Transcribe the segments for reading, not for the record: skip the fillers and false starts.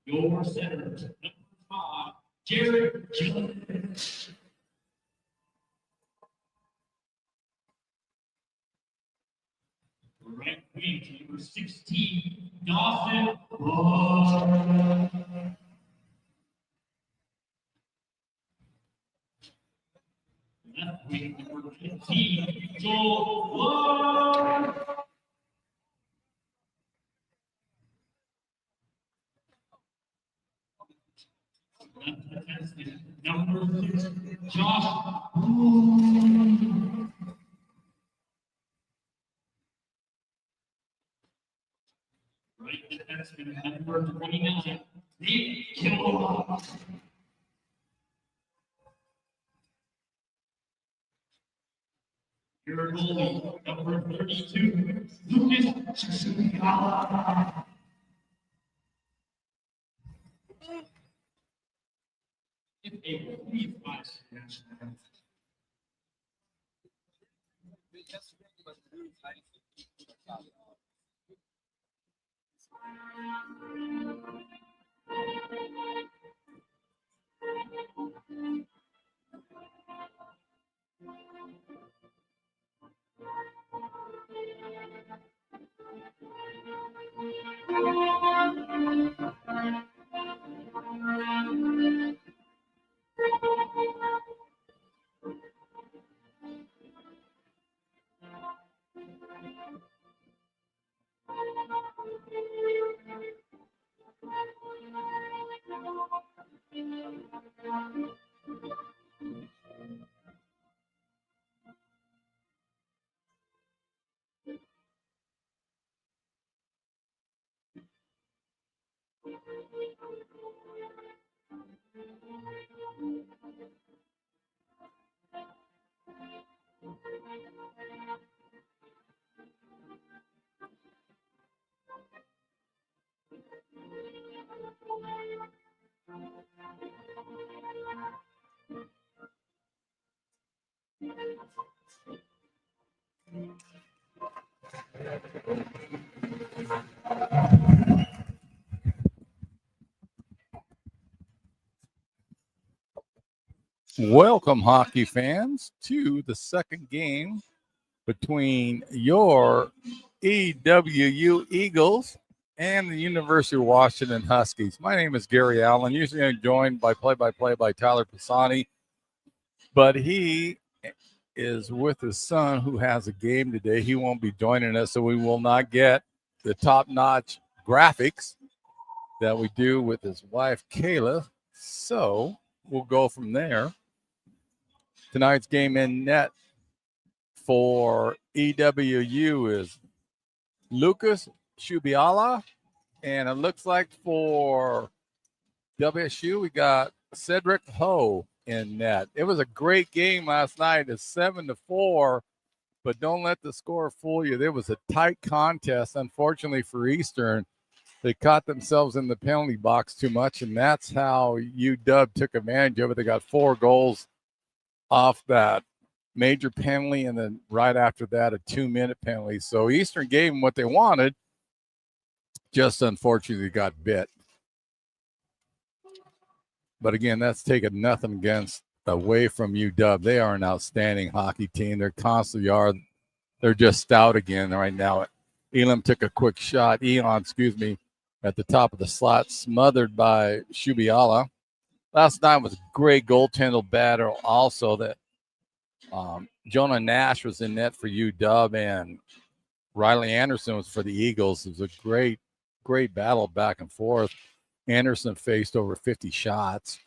Your center, number 5, Jared Jones. Right wing, number 16, Dawson Ross. Left wing, number 15, Joel Wood. Number 6, Josh Boone. Right defenseman, number 29, Nick Kimball. Your goalie, number 32, Lucas Suzuki. If able, please rise. Welcome, hockey fans, to the second game between your EWU Eagles and the University of Washington Huskies. My name is Gary Allen. Usually I'm joined by play-by-play by Tyler Pisani, but he is with his son who has a game today. He won't be joining us, so we will not get the top-notch graphics that we do with his wife, Kayla. So we'll go from there. Tonight's game in net for EWU is Lucas Shubiala, and it looks like for WSU we got Cedric Ho in net. It was a great game last night. It's 7-4, but don't let the score fool you. There was a tight contest. Unfortunately for Eastern, they caught themselves in the penalty box too much, and that's how UW took advantage of it. They got 4 goals off that major penalty, and then right after that, a 2-minute penalty. So Eastern gave them what they wanted, just unfortunately got bit. But again, that's taken nothing away from UW. They are an outstanding hockey team. They're constantly are. They're just stout again right now. Elam took a quick shot. At the top of the slot, smothered by Shubiala. Last night was a great goaltender battle also that Jonah Nash was in net for UW, and Riley Anderson was for the Eagles. It was a great battle back and forth. Anderson faced over 50 shots.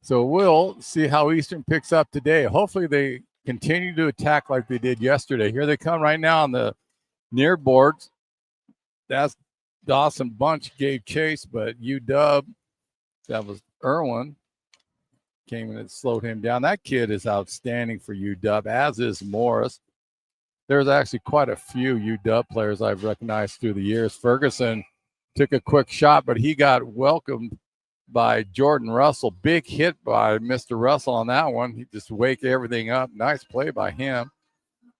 So we'll see how Eastern picks up today. Hopefully they continue to attack like they did yesterday. Here they come right now on the near boards. That's Dawson Bunch gave chase, but UW, that was Irwin, came in and slowed him down. That kid is outstanding for UW, as is Morris. There's actually quite a few UW players I've recognized through the years. Ferguson took a quick shot, but he got welcomed by Jordan Russell. Big hit by Mr. Russell on that one. He just wake everything up. Nice play by him.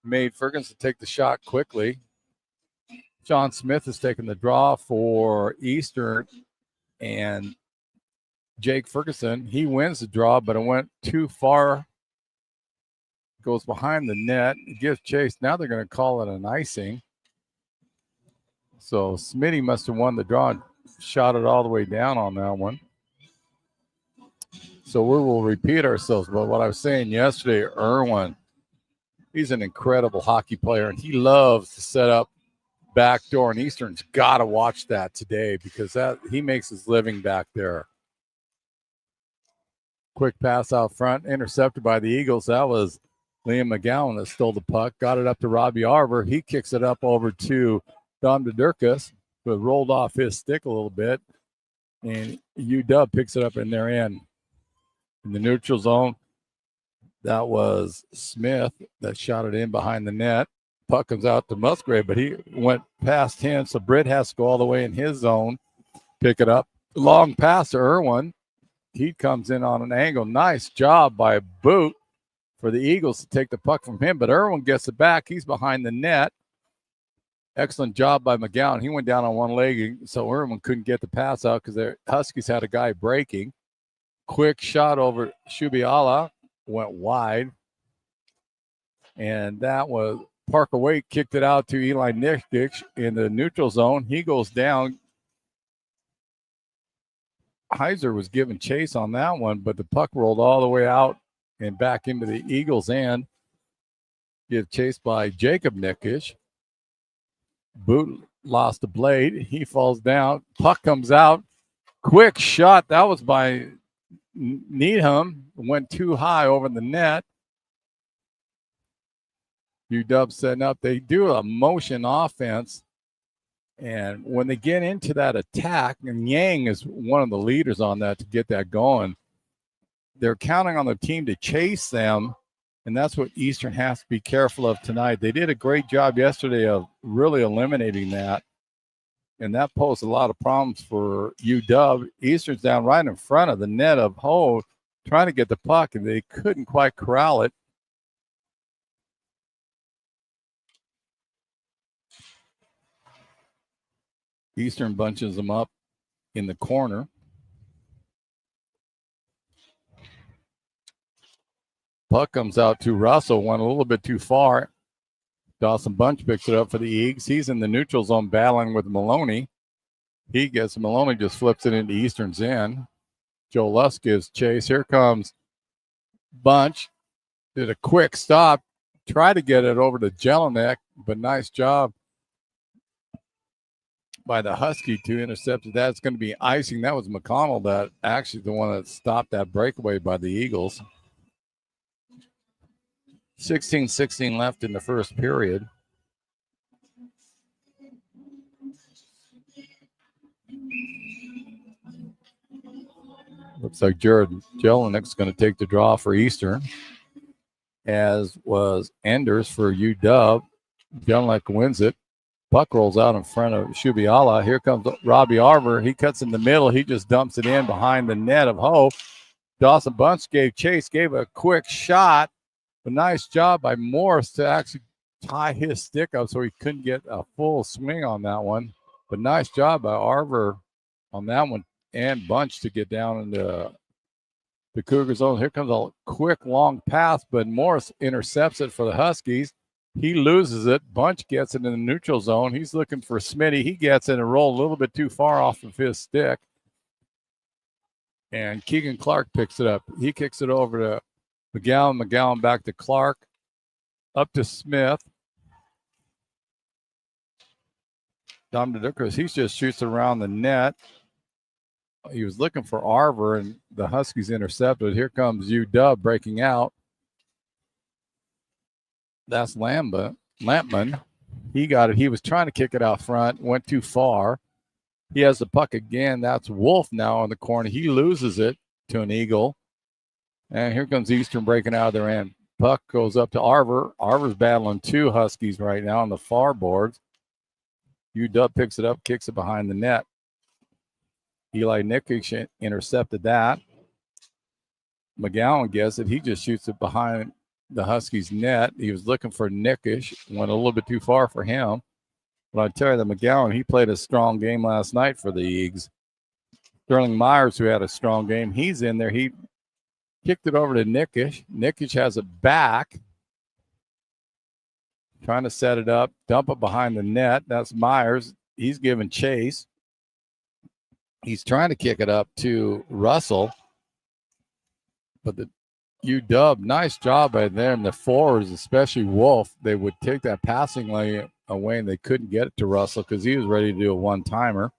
Made Ferguson take the shot quickly. John Smith has taken the draw for Eastern, and Jake Ferguson, he wins the draw, but it went too far. Goes behind the net, gives chase. Now they're going to call it an icing. So Smitty must have won the draw and shot it all the way down on that one. So we will repeat ourselves. But what I was saying yesterday, Irwin, he's an incredible hockey player, and he loves to set up backdoor, and Eastern's got to watch that today because that he makes his living back there. Quick pass out front, intercepted by the Eagles. That was Liam McGowan that stole the puck, got it up to Robbie Arver. He kicks it up over to Dom DeDurkis, but rolled off his stick a little bit, and UW picks it up in their end. In the neutral zone, that was Smith that shot it in behind the net. Puck comes out to Musgrave, but he went past him, so Britt has to go all the way in his zone, pick it up. Long pass to Irwin. He comes in on an angle. Nice job by Boot for the Eagles to take the puck from him, but Irwin gets it back. He's behind the net. Excellent job by McGowan. He went down on one leg, so Irwin couldn't get the pass out because the Huskies had a guy breaking. Quick shot over Shubiala, went wide, and that was Parker Waite kicked it out to Eli Nickdick in the neutral zone. He goes down. Heiser was given chase on that one, but the puck rolled all the way out and back into the Eagles' end. Get chased by Jacob Nickish. Boot lost a blade. He falls down. Puck comes out. Quick shot. That was by Needham. Went too high over the net. UW setting up. They do a motion offense. And when they get into that attack, and Yang is one of the leaders on that to get that going, they're counting on the team to chase them, and that's what Eastern has to be careful of tonight. They did a great job yesterday of really eliminating that, and that posed a lot of problems for UW. Eastern's down right in front of the net of Ho, trying to get the puck, and they couldn't quite corral it. Eastern bunches them up in the corner. Puck comes out to Russell, went a little bit too far. Dawson Bunch picks it up for the Eagles. He's in the neutral zone battling with Maloney. He gets Maloney, just flips it into Eastern's end. Joe Lusk gives chase. Here comes Bunch. Did a quick stop. Tried to get it over to Jelinek, but nice job by the Husky to intercept it. That's going to be icing. That was McConnell, that actually the one that stopped that breakaway by the Eagles. 16-16 left in the first period. Looks like Jared Jelinek's going to take the draw for Eastern, as was Enders for UW. Jelinek wins it. Puck rolls out in front of Shubiala. Here comes Robbie Arver. He cuts in the middle. He just dumps it in behind the net of Ho. Dawson Bunch gave chase, gave a quick shot. A nice job by Morris to actually tie his stick up so he couldn't get a full swing on that one. But nice job by Arver on that one, and Bunch to get down into the Cougar zone. Here comes a quick long pass, but Morris intercepts it for the Huskies. He loses it. Bunch gets it in the neutral zone. He's looking for Smitty. He gets it and rolled a little bit too far off of his stick. And Keegan Clark picks it up. He kicks it over to McGowan back to Clark. Up to Smith. Dominic, he just shoots around the net. He was looking for Arver, and the Huskies intercepted. Here comes UW breaking out. That's Lampman. He got it. He was trying to kick it out front, went too far. He has the puck again. That's Wolf now in the corner. He loses it to an Eagle. And here comes Eastern breaking out of their end. Puck goes up to Arver. Arver's battling two Huskies right now on the far boards. UW picks it up, kicks it behind the net. Eli Nickish intercepted that. McGowan gets it. He just shoots it behind the Huskies' net. He was looking for Nickish. Went a little bit too far for him. But I tell you, the McGowan, he played a strong game last night for the Eags. Sterling Myers, who had a strong game, he's in there. He kicked it over to Nickish. Nickish has it back. Trying to set it up, dump it behind the net. That's Myers. He's giving chase. He's trying to kick it up to Russell. But the UW, nice job by them. The forwards, especially Wolf, they would take that passing lane away and they couldn't get it to Russell because he was ready to do a one-timer.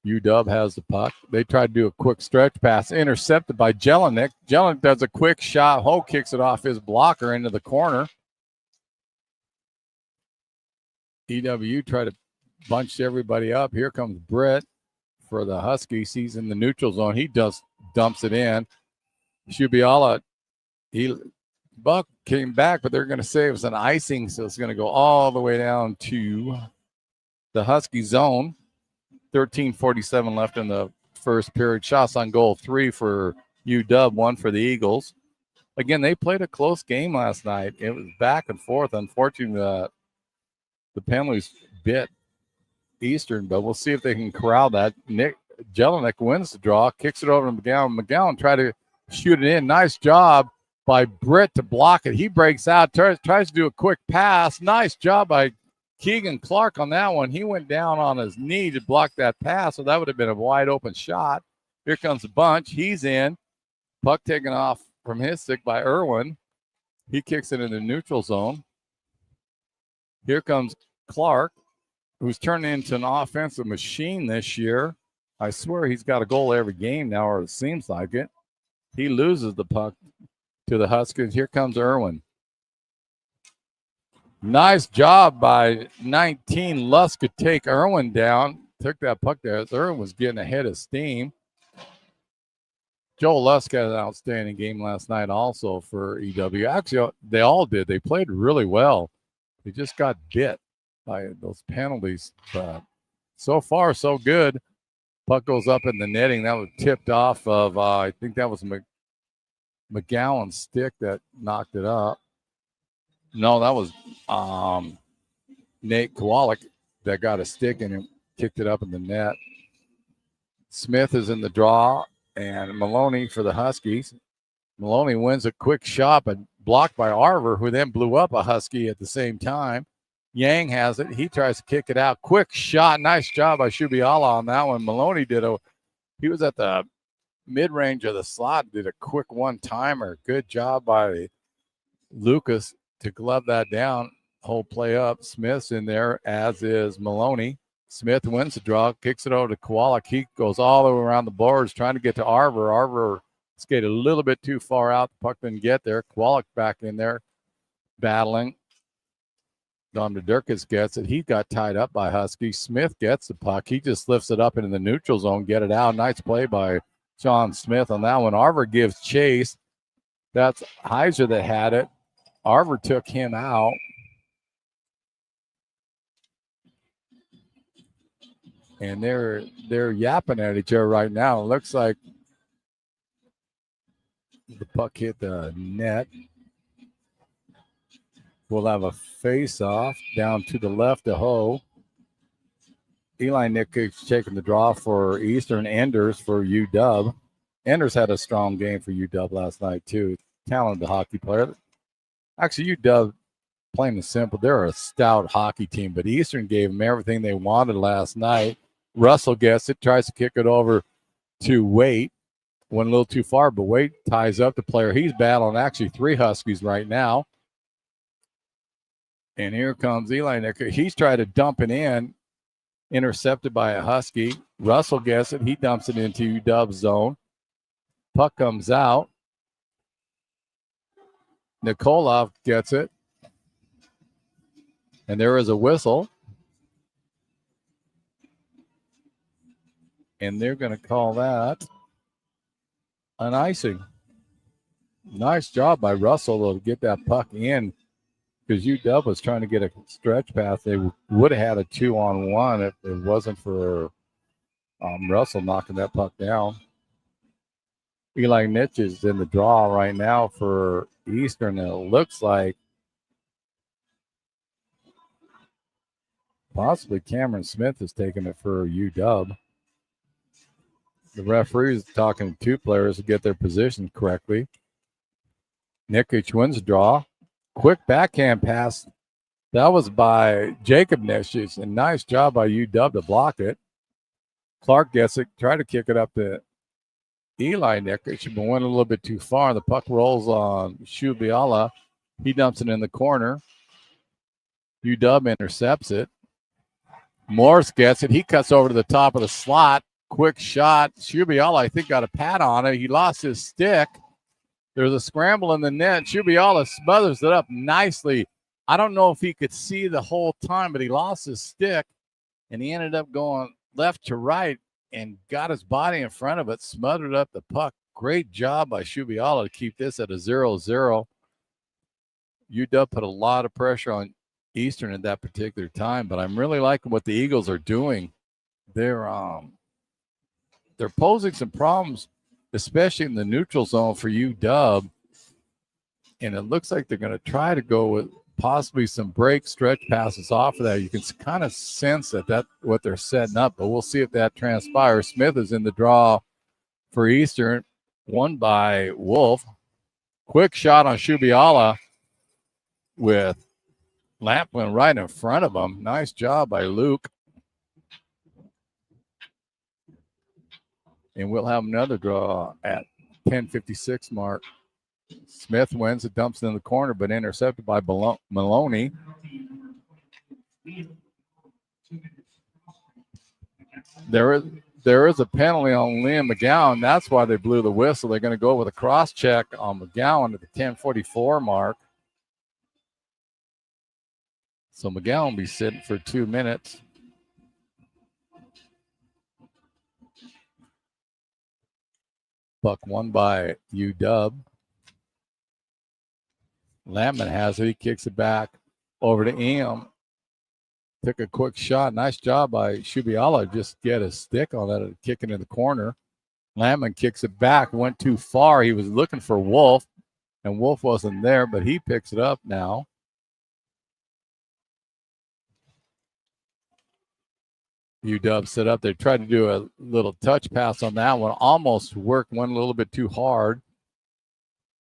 UW has the puck. They tried to do a quick stretch pass, intercepted by Jelinek. Jelinek does a quick shot. Ho kicks it off his blocker into the corner. EWU try to bunch everybody up. Here comes Britt for the Huskies. He's in the neutral zone. He just dumps it in. Shubiala, Buck came back, but they're going to say it was an icing, so it's going to go all the way down to the Husky zone. 13:47 left in the first period. Shots on goal, 3 for UW, 1 for the Eagles. Again, they played a close game last night. It was back and forth. Unfortunately, the penalties bit Eastern, but we'll see if they can corral that. Nick Jelinek wins the draw, kicks it over to McGowan. McGowan tried to shoot it in. Nice job by Britt to block it. He breaks out, tries to do a quick pass. Nice job by Keegan Clark on that one. He went down on his knee to block that pass, so that would have been a wide open shot. Here comes the bunch. He's in. Puck taken off from his stick by Irwin. He kicks it in the neutral zone. Here comes Clark, who's turning into an offensive machine this year. I swear he's got a goal every game now, or it seems like it. He loses the puck to the Huskies. Here comes Irwin. Nice job by 19. Lusk could take Irwin down. Took that puck there. Irwin was getting ahead of steam. Joel Lusk had an outstanding game last night also for EW. Actually, they all did. They played really well. They just got bit by those penalties. But so far, so good. Puck goes up in the netting. That was tipped off of, I think that was McGowan's stick that knocked it up. No, that was Nate Kowalik that got a stick and kicked it up in the net. Smith is in the draw, and Maloney for the Huskies. Maloney wins a quick shot, but blocked by Arver, who then blew up a Husky at the same time. Yang has it. He tries to kick it out. Quick shot. Nice job by Shubiala on that one. Maloney he was at the mid-range of the slot, did a quick one-timer. Good job by Lucas to glove that down. Whole play up. Smith's in there, as is Maloney. Smith wins the draw, kicks it over to Kowalik. He goes all the way around the boards trying to get to Arver. Arver skated a little bit too far out. The puck didn't get there. Kowalik back in there battling. Dom Durkis gets it. He got tied up by Husky. Smith gets the puck. He just lifts it up into the neutral zone, get it out. Nice play by John Smith on that one. Arver gives chase. That's Heiser that had it. Arver took him out. And they're yapping at each other right now. It looks like the puck hit the net. We'll have a face-off down to the left of Ho. Eli Nickick taking the draw for Eastern. Enders for UW. Enders had a strong game for UW last night, too. Talented hockey player. Actually, UW, plain and simple, they're a stout hockey team, but Eastern gave them everything they wanted last night. Russell gets it, tries to kick it over to Waite. went a little too far, but Wade ties up the player. He's battling actually 3 Huskies right now. And here comes Eli Nicker. He's trying to dump it in, intercepted by a Husky. Russell gets it. He dumps it into UW's zone. Puck comes out. Nikolov gets it. And there is a whistle. And they're going to call that an icing. Nice job by Russell to get that puck in, because UW was trying to get a stretch pass. They would have had a 2-on-1 if it wasn't for Russell knocking that puck down. Eli Nitch is in the draw right now for Eastern, and it looks like possibly Cameron Smith is taking it for UW. The referee is talking to 2 players to get their positions correctly. Nikic wins the draw. Quick backhand pass. That was by Jacob Nikic, and nice job by UW to block it. Clark gets it, tried to kick it up to Eli Nikic, but went a little bit too far. The puck rolls on Shubiala. He dumps it in the corner. UW intercepts it. Morris gets it. He cuts over to the top of the slot. Quick shot. Shubiala, I think, got a pad on it. He lost his stick. There's a scramble in the net. Shubiala smothers it up nicely. I don't know if he could see the whole time, but he lost his stick, and he ended up going left to right and got his body in front of it, smothered up the puck. Great job by Shubiala to keep this at a 0-0. UW put a lot of pressure on Eastern at that particular time, but I'm really liking what the Eagles are doing. They're posing some problems, especially in the neutral zone for UW, and it looks like they're going to try to go with possibly some break stretch passes off of that. You can kind of sense that what they're setting up, but we'll see if that transpires. Smith is in the draw for Eastern, won by Wolf. Quick shot on Shubiala with Lampman right in front of him. Nice job by Luke. And we'll have another draw at 10:56 mark. Smith wins it, dumps it in the corner, but intercepted by Maloney. There is a penalty on Liam McGowan. That's why they blew the whistle. They're going to go with a cross check on McGowan at the 10:44 mark. So McGowan will be sitting for 2 minutes. Puck won by UW. Lampman has it. He kicks it back over to Em. Took a quick shot. Nice job by Shubiala. Just get a stick on that and kick it in the corner. Lampman kicks it back. Went too far. He was looking for Wolf, and Wolf wasn't there, but he picks it up now. UW set up. They tried to do a little touch pass on that one. Almost worked. Went a little bit too hard.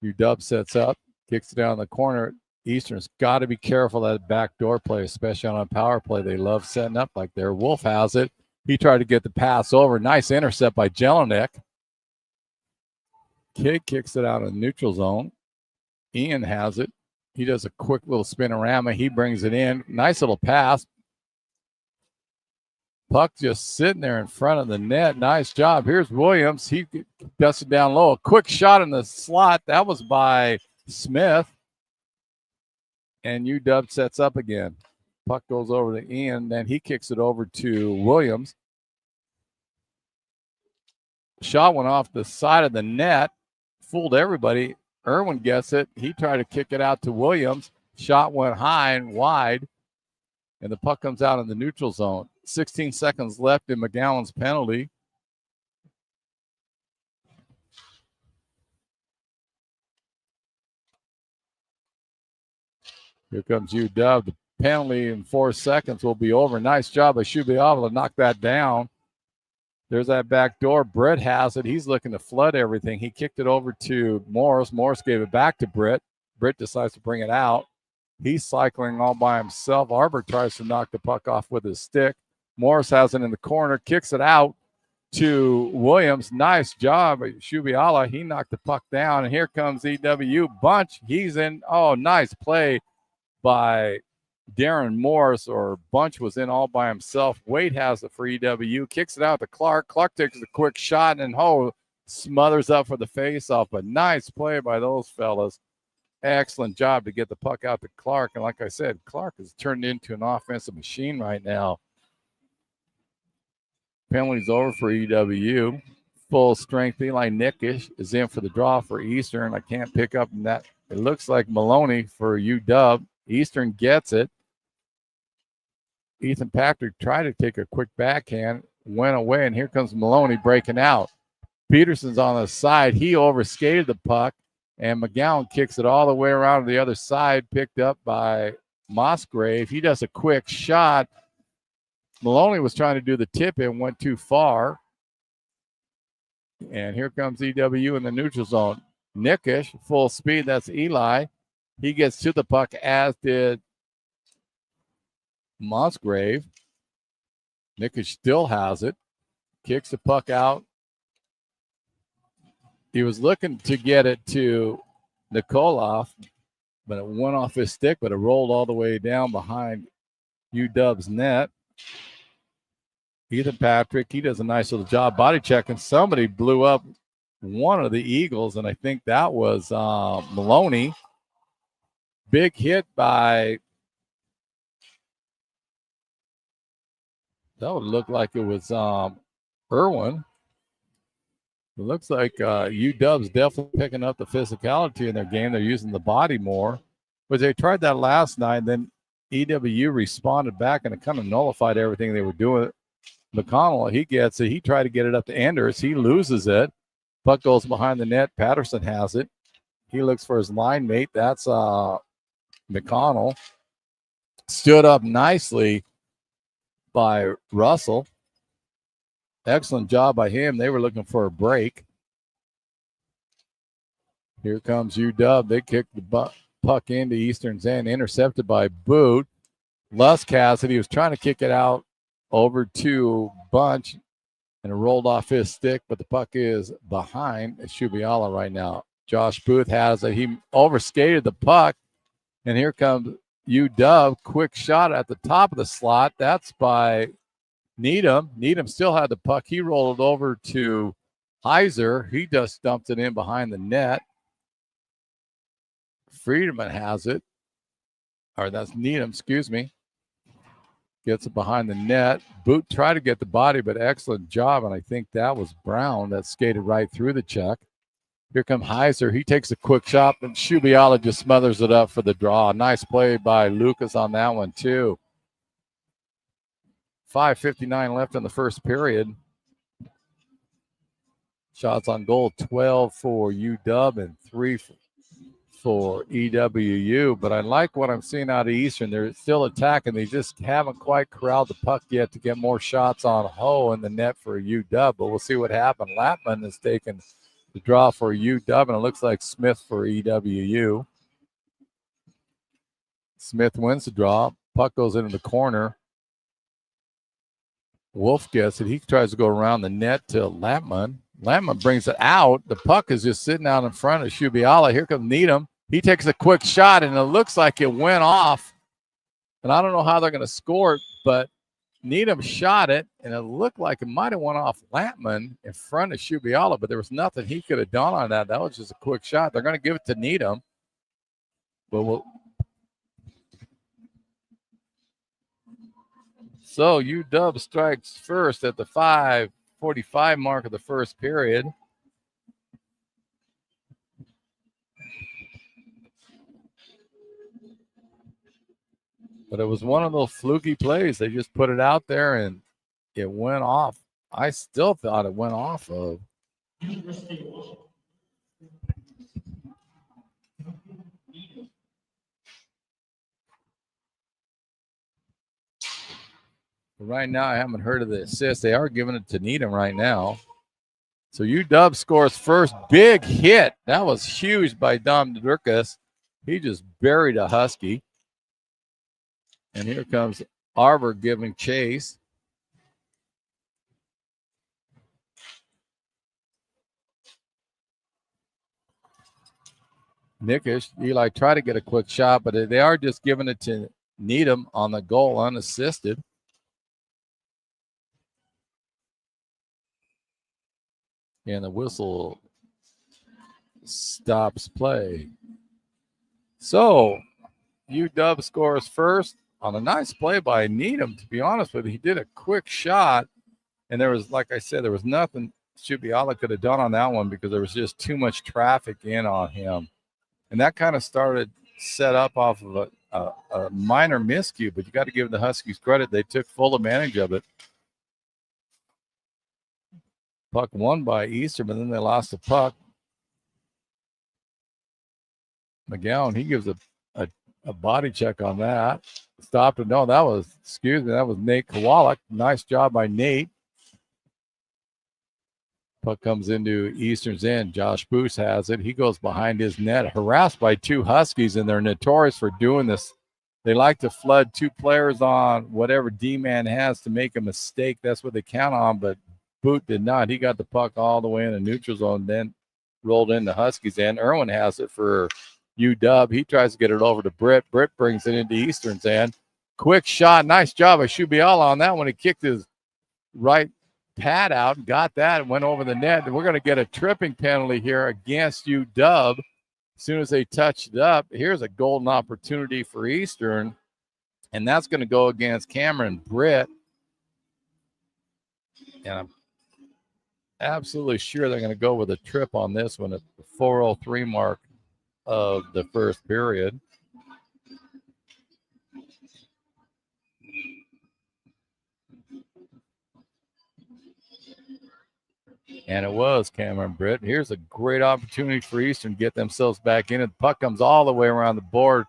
UW sets up. Kicks it down the corner. Eastern's got to be careful of that backdoor play, especially on a power play. They love setting up like there. Wolf has it. He tried to get the pass over. Nice intercept by Jelinek. Kid kicks it out of the neutral zone. Ian has it. He does a quick little spinorama. He brings it in. Nice little pass. Puck just sitting there in front of the net. Nice job. Here's Williams. He dusts it down low. A quick shot in the slot. That was by Smith. And UW sets up again. Puck goes over to Ian. Then he kicks it over to Williams. Shot went off the side of the net. Fooled everybody. Irwin gets it. He tried to kick it out to Williams. Shot went high and wide. And the puck comes out in the neutral zone. 16 seconds left in McGowan's penalty. Here comes UW. The penalty in 4 seconds will be over. Nice job by Shubiala to knock that down. There's that back door. Britt has it. He's looking to flood everything. He kicked it over to Morris. Morris gave it back to Britt. Britt decides to bring it out. He's cycling all by himself. Arbor tries to knock the puck off with his stick. Morris has it in the corner, kicks it out. to Williams. Nice job, Shubiala. He knocked the puck down, and here comes EWU. Bunch, he's in. Oh, nice play by Darren Morris, or Bunch was in all by himself. Wade has it for EWU, kicks it out to Clark. Clark takes a quick shot and smothers up for the face-off. But nice play by those fellas. Excellent job to get the puck out to Clark. And like I said, Clark has turned into an offensive machine right now. Penalties over for EWU. Full strength. Eli Nickish is in for the draw for Eastern. I can't pick up that. It looks like Maloney for UW. Eastern gets it. Ethan Patrick tried to take a quick backhand, went away, and here comes Maloney breaking out. Peterson's on the side. He overskated the puck, and McGowan kicks it all the way around to the other side, picked up by Musgrave. He does a quick shot. Maloney was trying to do the tip and went too far. And here comes EWU in the neutral zone. Nickish, full speed. That's Eli. He gets to the puck, as did Musgrave. Nickish still has it. Kicks the puck out. He was looking to get it to Nikolov, but it went off his stick, but it rolled all the way down behind UW's net. Ethan Patrick, he does a nice little job body checking. Somebody blew up one of the Eagles, and I think that was Maloney. Big hit by, that would look like it was Irwin. It looks like UW's definitely picking up the physicality in their game. They're using the body more. But they tried that last night, then EWU responded back, and it kind of nullified everything they were doing. McConnell, he gets it. He tried to get it up to Enders. He loses it. Puck goes behind the net. Patterson has it. He looks for his line mate. That's McConnell. Stood up nicely by Russell. Excellent job by him. They were looking for a break. Here comes UW. They kick the puck into Eastern's end. Intercepted by Boot. Lusk has it. He was trying to kick it out over to Bunch, and it rolled off his stick, but the puck is behind Shubiala right now. Josh Booth has it. He overskated the puck, and here comes UW. Quick shot at the top of the slot. That's by Needham. Needham still had the puck. He rolled it over to Heiser. He just dumped it in behind the net. Friedman has it. Or that's Needham, excuse me. Gets it behind the net. Boot tried to get the body, but excellent job. And I think that was Brown that skated right through the check. Here comes Heiser. He takes a quick shot, and Shubiala just smothers it up for the draw. Nice play by Lucas on that one, too. 5:59 left in the first period. Shots on goal, 12 for UW and 3 for EWU. But I like what I'm seeing out of Eastern. They're still attacking. They just haven't quite corralled the puck yet to get more shots on Ho in the net for UW. But we'll see what happens. Lapman is taking the draw for UW, and it looks like Smith for EWU. Smith wins the draw. Puck goes into the corner. Wolf gets it. He tries to go around the net to Lapman. Lapman brings it out. The puck is just sitting out in front of Shubiala. Here comes Needham. He takes a quick shot, and it looks like it went off. And I don't know how they're going to score it, but Needham shot it, and it looked like it might have went off Lapman in front of Shubiala, but there was nothing he could have done on that. That was just a quick shot. They're going to give it to Needham. But so UW strikes first at the 5:45 mark of the first period. But it was one of those fluky plays. They just put it out there, and it went off. I still thought it went off of. Right now, I haven't heard of the assist. They are giving it to Needham right now. So UW scores first. Big hit. That was huge by Dom Durkas. He just buried a Husky. And here comes Arbor giving chase. Nickish. Eli tried to get a quick shot, but they are just giving it to Needham on the goal unassisted. And the whistle stops play. So UW scores first on a nice play by Needham, to be honest with you. He did a quick shot, and there was, like I said, there was nothing Shubiala could have done on that one because there was just too much traffic in on him. And that kind of set up off of a minor miscue, but you got to give the Huskies credit. They took full advantage of it. Puck won by Eastern, but then they lost the puck. McGowan, he gives a body check on that. Stopped it. No, that was Nate Kowalik. Nice job by Nate. Puck comes into Eastern's end. Josh Boos has it. He goes behind his net, harassed by two Huskies, and they're notorious for doing this. They like to flood two players on whatever D-man has to make a mistake. That's what they count on, but Boot did not. He got the puck all the way in the neutral zone, then rolled into Huskies end. Irwin has it for UW. He tries to get it over to Britt. Britt brings it into Eastern's end. Quick shot. Nice job by Shubiala on that one. He kicked his right pad out and got that and went over the net. And we're going to get a tripping penalty here against UW. As soon as they touched it up, here's a golden opportunity for Eastern, and that's going to go against Cameron Britt. And I'm absolutely sure they're going to go with a trip on this one at the 4:03 mark of the first period. And it was Cameron Britt. Here's a great opportunity for Eastern to get themselves back in. The puck comes all the way around the board.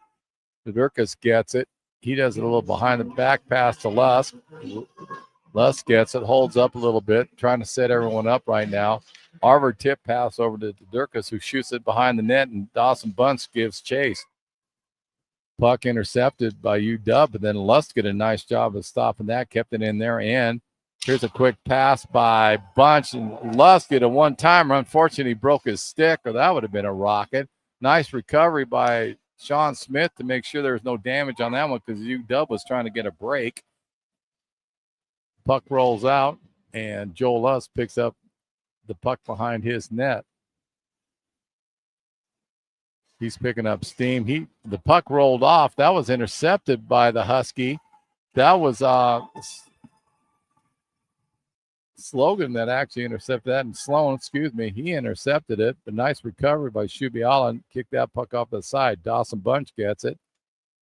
Durkas gets it. He does it a little behind the back pass to Lusk. Lusk gets it, holds up a little bit, trying to set everyone up right now. Arver tip pass over to Durkas, who shoots it behind the net, and Dawson Bunce gives chase. Puck intercepted by UW, but then Lusk did a nice job of stopping that, kept it in there, and here's a quick pass by Bunch, and Lusk did a one-timer. Unfortunately, he broke his stick, or that would have been a rocket. Nice recovery by Sean Smith to make sure there was no damage on that one because UW was trying to get a break. Puck rolls out, and Joel Lusk picks up the puck behind his net. He's picking up steam. The puck rolled off. That was intercepted by the Husky. That was Slogan that actually intercepted that, and Sloan, he intercepted it. But nice recovery by Shubiala and kicked that puck off the side. Dawson Bunch gets it.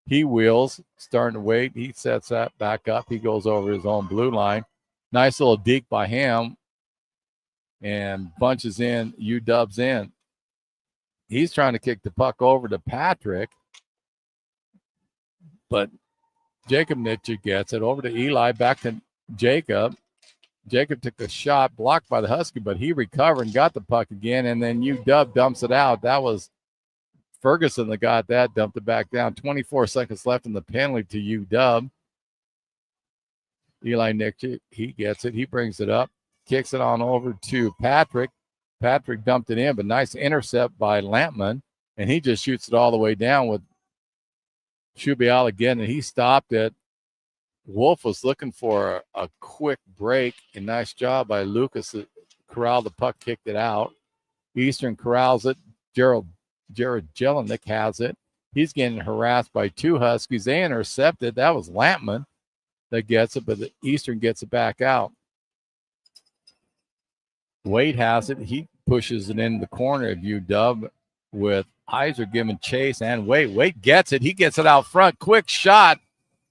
He wheels, starting to wait. He sets that back up. He goes over his own blue line. Nice little deke by him. And Bunch is in, UW's in. He's trying to kick the puck over to Patrick. But Jacob Nitschke gets it over to Eli, back to Jacob. Jacob took a shot blocked by the Husky, but he recovered and got the puck again, and then UW dumps it out. That was Ferguson that got that, dumped it back down. 24 seconds left in the penalty to UW. Eli Nitschke, he gets it. He brings it up, kicks it on over to Patrick. Patrick dumped it in, but nice intercept by Lampman, and he just shoots it all the way down with Shubiala again, and he stopped it. Wolf was looking for a quick break, and nice job by Lucas that corralled the puck, kicked it out. Eastern corrals it. Jared Jelinek has it. He's getting harassed by two Huskies. They intercepted. That was Lampman that gets it, but the Eastern gets it back out. Wade has it. He pushes it in the corner of UW with Heiser giving chase, and Wade gets it. He gets it out front. Quick shot.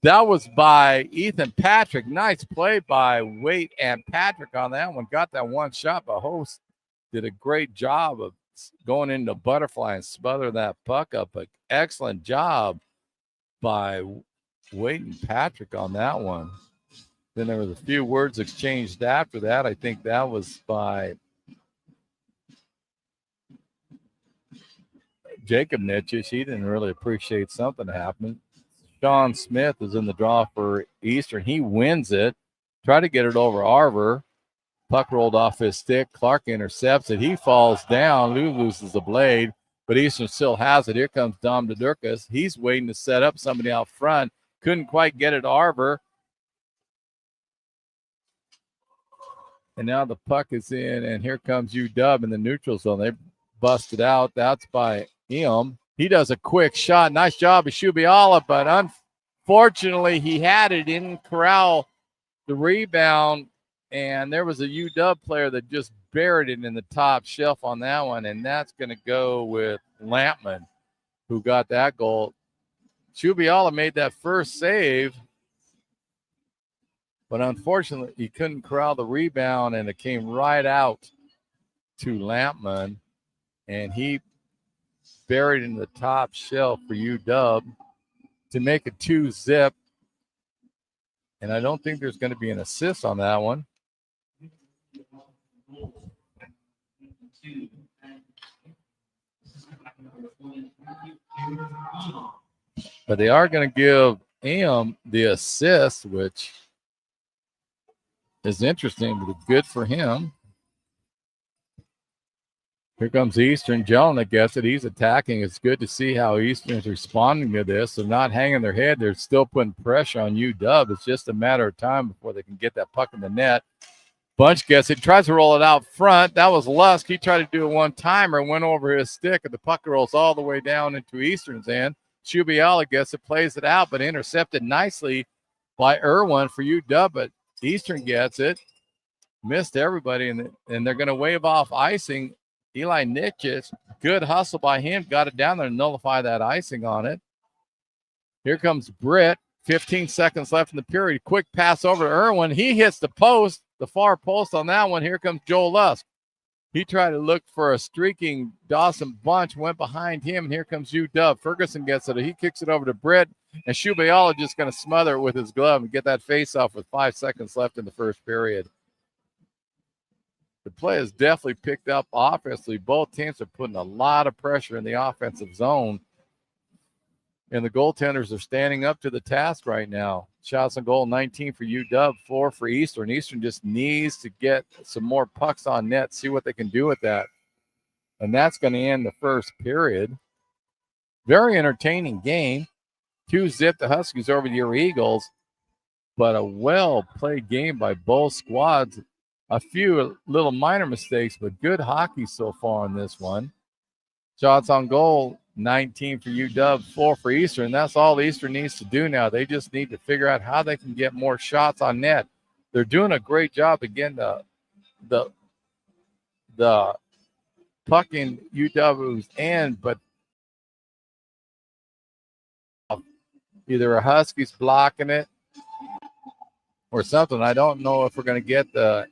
That was by Ethan Patrick. Nice play by Wade and Patrick on that one. Got that one shot, but Host did a great job of going into butterfly and smother that puck up. But excellent job by Wade and Patrick on that one. Then there was a few words exchanged after that. I think that was by Jacob Nitschke. He didn't really appreciate something happening. Sean Smith is in the draw for Eastern. He wins it. Try to get it over Arver. Puck rolled off his stick. Clark intercepts it. He falls down. Lou loses the blade. but Eastern still has it. Here comes Dom Dedurkas. He's waiting to set up somebody out front. Couldn't quite get it to Arbor. And now the puck is in, and here comes UW in the neutral zone. They busted out. That's by Eom. He does a quick shot. Nice job of Shubiala, but unfortunately he had it in corral the rebound, and there was a UW player that just buried it in the top shelf on that one, and that's going to go with Lampman, who got that goal. Shubiala made that first save, but unfortunately he couldn't corral the rebound, and it came right out to Lampman, and he buried in the top shelf for UW to make a 2-zip. And I don't think there's going to be an assist on that one. But they are going to give Am the assist, which is interesting, but good for him. Here comes Eastern. Jelena gets it. He's attacking. It's good to see how Eastern's responding to this. They're not hanging their head. They're still putting pressure on UW. It's just a matter of time before they can get that puck in the net. Bunch gets it. Tries to roll it out front. That was Lusk. He tried to do a one-timer, went over his stick, and the puck rolls all the way down into Eastern's end. Shubiala gets it, plays it out, but intercepted nicely by Irwin for UW. But Eastern gets it. Missed everybody, and they're going to wave off icing. Eli Nitchis, good hustle by him, got it down there and nullify that icing on it. Here comes Britt, 15 seconds left in the period. Quick pass over to Irwin. He hits the post, the far post on that one. Here comes Joel Lusk. He tried to look for a streaking Dawson Bunch, went behind him, and here comes UW. Ferguson gets it. He kicks it over to Britt, and Shubayala just going to smother it with his glove and get that face off with 5 seconds left in the first period. The play has definitely picked up offensively. Both teams are putting a lot of pressure in the offensive zone, and the goaltenders are standing up to the task right now. Shots on goal, 19 for UW, 4 for Eastern. Eastern just needs to get some more pucks on net, see what they can do with that. And that's going to end the first period. Very entertaining game. 2-zip the Huskies over the Eagles, but a well-played game by both squads. A few little minor mistakes, but good hockey so far in this one. Shots on goal, 19 for UW, 4 for Eastern. That's all Eastern needs to do now. They just need to figure out how they can get more shots on net. They're doing a great job again. The puck in UW's end, but either a Huskies blocking it or something. I don't know if we're going to get the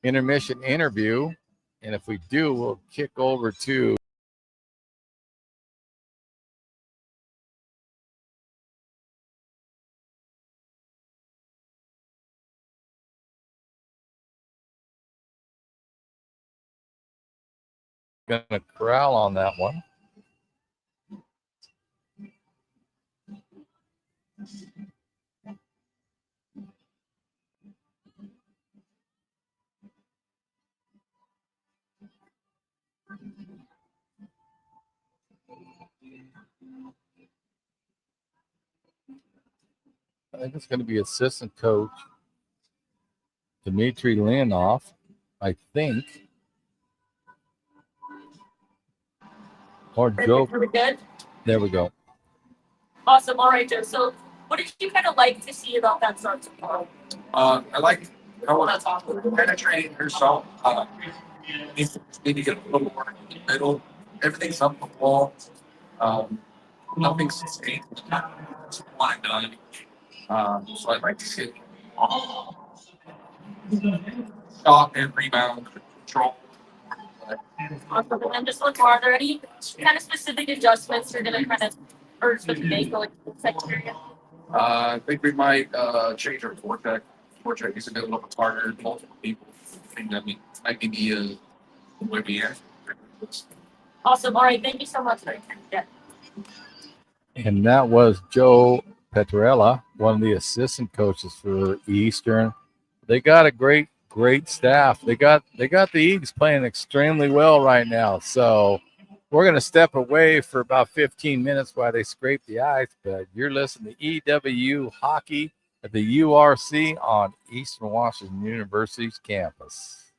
intermission interview, and if we do, we'll kick over to going to corral on that one. I think it's going to be assistant coach Dmitry Leonov, I think. Or Joe. Are we good? There we go. Awesome. All right, Joe. So what did you kind of like to see about that start so far? I like how it's penetrating herself. Maybe get a little more in the middle. Everything's up the wall. Nothing's sustained. It's one and done. So I'd like to see it. Shot and rebound control. Awesome. And then just look more, are there any kind of specific adjustments you're going to kind of urge them to make for like the second period? I think we might change our forecheck. Forecheck is a bit of a target. Multiple people. I think that might be the way we are. Awesome. All right. Thank you so much for your time. Yeah. And that was Joe Petrella, one of the assistant coaches for Eastern. They got a great staff. They got the Eagles playing extremely well right now. So We're going to step away for about 15 minutes while they scrape the ice, but you're listening to EWU Hockey at the URC on Eastern Washington University's campus.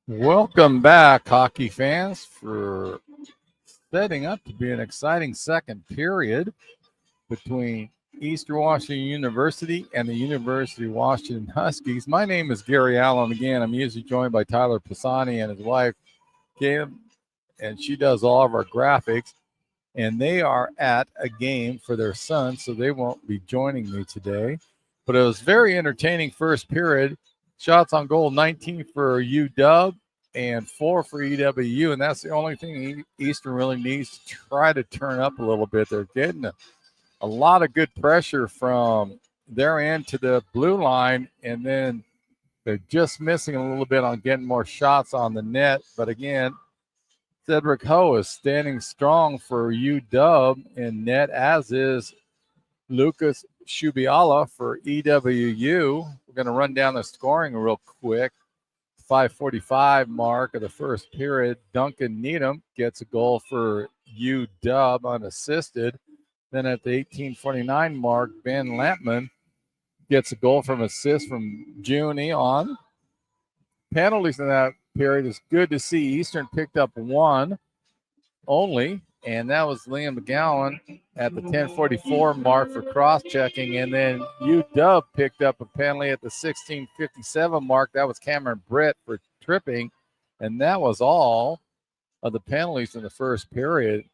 Welcome back, hockey fans, for setting up to be an exciting second period between Eastern Washington University and the University of Washington Huskies. My name is Gary Allen. Again, I'm usually joined by Tyler Pisani and his wife, Caleb, and she does all of our graphics. And they are at a game for their son, so they won't be joining me today. But it was very entertaining first period. Shots on goal, 19 for UW and 4 for EWU, and that's the only thing Eastern really needs to try to turn up a little bit. They're getting a lot of good pressure from their end to the blue line, and then they're just missing a little bit on getting more shots on the net. But again, Cedric Ho is standing strong for UW in net, as is Lucas Shubiala for EWU. We're going to run down the scoring real quick. 5:45 mark of the first period, Duncan Needham gets a goal for UW unassisted. Then at the 18:49 mark, Ben Lampman gets a goal from assist from June on. Penalties in that period is good to see. Eastern picked up one only, and that was Liam McGowan at the 10:44 mark for cross-checking. And then UW picked up a penalty at the 16:57 mark. That was Cameron Britt for tripping, and that was all of the penalties in the first period.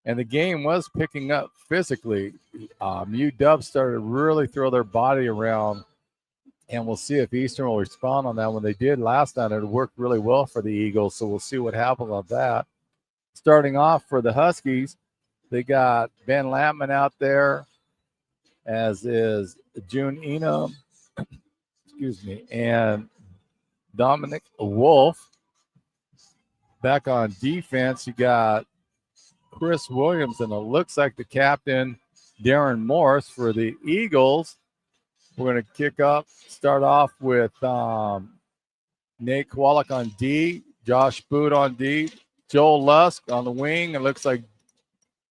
And the game was picking up physically. UW started to really throw their body around, and we'll see if Eastern will respond on that. When they did last night, it worked really well for the Eagles, so we'll see what happens on that. Starting off for the Huskies, they got Ben Lampman out there, as is June Enum, and Dominic Wolf. Back on defense, you got Chris Williams, and it looks like the captain, Darren Morris, for the Eagles. We're going to start off with Nate Kowalik on D, Josh Boot on D, Joel Lusk on the wing. It looks like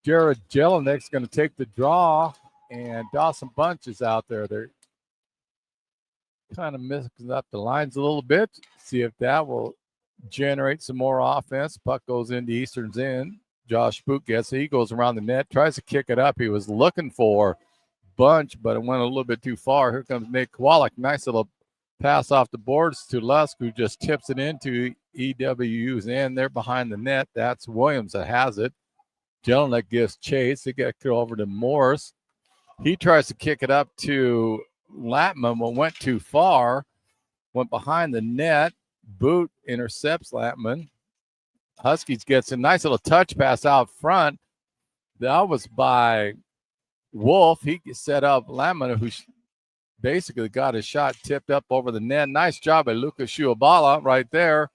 Jared Jelinik's going to take the draw, and Dawson Bunch is out there. They're kind of mixing up the lines a little bit. See if that will generate some more offense. Puck goes into Eastern's end. Josh Boot gets it. He goes around the net, tries to kick it up. He was looking for Bunch, but it went a little bit too far. Here comes Nate Kowalik. Nice little pass off the boards to Lusk, who just tips it into EWU's end. They're behind the net. That's Williams that has it. Jelinek gives chase. They get it over to Morris. He tries to kick it up to Lampman, but went too far. Went behind the net. Boot intercepts Lampman. Huskies gets a nice little touch pass out front. That was by Wolf. He set up Lampman, who basically got his shot tipped up over the net. Nice job by Lucas Shuabala right there.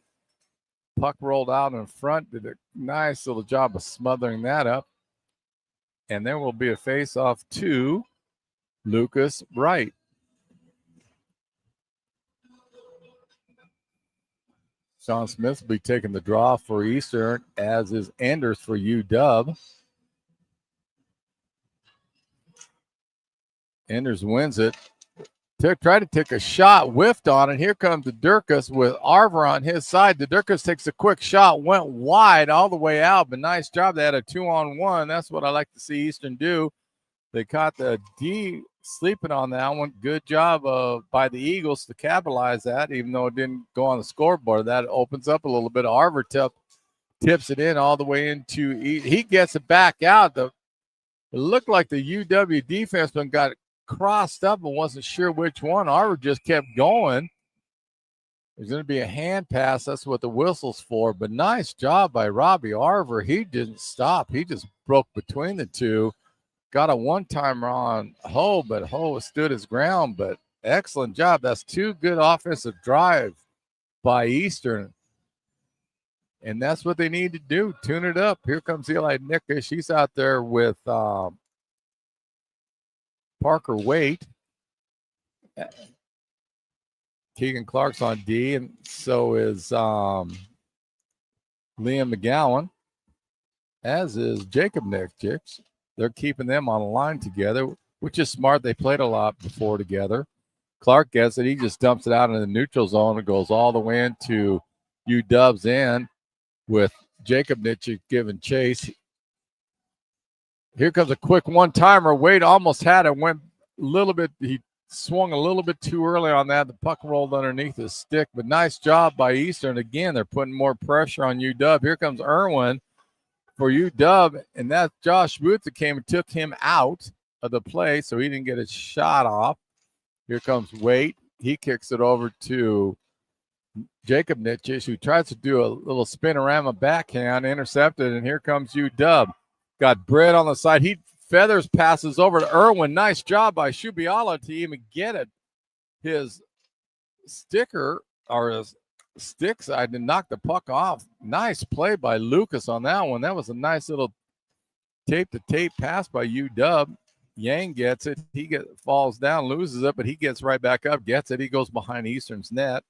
Puck rolled out in front. Did a nice little job of smothering that up. And there will be a face-off to Lucas Wright. Sean Smith will be taking the draw for Eastern, as is Anders for UW. Anders wins it. Tried to take a shot, whiffed on it. Here comes the Durkas with Arver on his side. The Durkas takes a quick shot, went wide all the way out, but nice job. They had a 2-on-1. That's what I like to see Eastern do. They caught the D sleeping on that one. Good job by the Eagles to capitalize that, even though it didn't go on the scoreboard. That opens up a little bit. Arver tips it in all the way into he gets it back out. It looked like the UW defenseman got crossed up and wasn't sure which one. Arver just kept going. There's going to be a hand pass. That's what the whistle's for. But nice job by Robbie Arver. He didn't stop. He just broke between the two. Got a one-timer on Ho, but Ho stood his ground. But excellent job. That's two good offensive drives by Eastern. And that's what they need to do. Tune it up. Here comes Eli Nicka. She's out there with Parker Waite. Keegan Clark's on D, and so is Liam McGowan, as is Jacob Nick. They're keeping them on a line together, which is smart. They played a lot before together. Clark gets it. He just dumps it out in the neutral zone and goes all the way into UW's in with Jacob Nitchie giving chase. Here comes a quick one-timer. Wade almost had it. Went a little bit. He swung a little bit too early on that. The puck rolled underneath his stick. But nice job by Eastern. Again, they're putting more pressure on UW. Here comes Irwin for UW. And that's Josh Booth that came and took him out of the play, so he didn't get his shot off. Here comes Wade. He kicks it over to Jacob Nitchie, who tries to do a little spinorama backhand, intercepted, and here comes UW. Got Britt on the side. He feathers passes over to Irwin. Nice job by Shubiala to even get it. His sticker or his stick side to knock the puck off. Nice play by Lucas on that one. That was a nice little tape-to-tape pass by UW. Yang gets it. He falls down, loses it, but he gets right back up, gets it. He goes behind Eastern's net.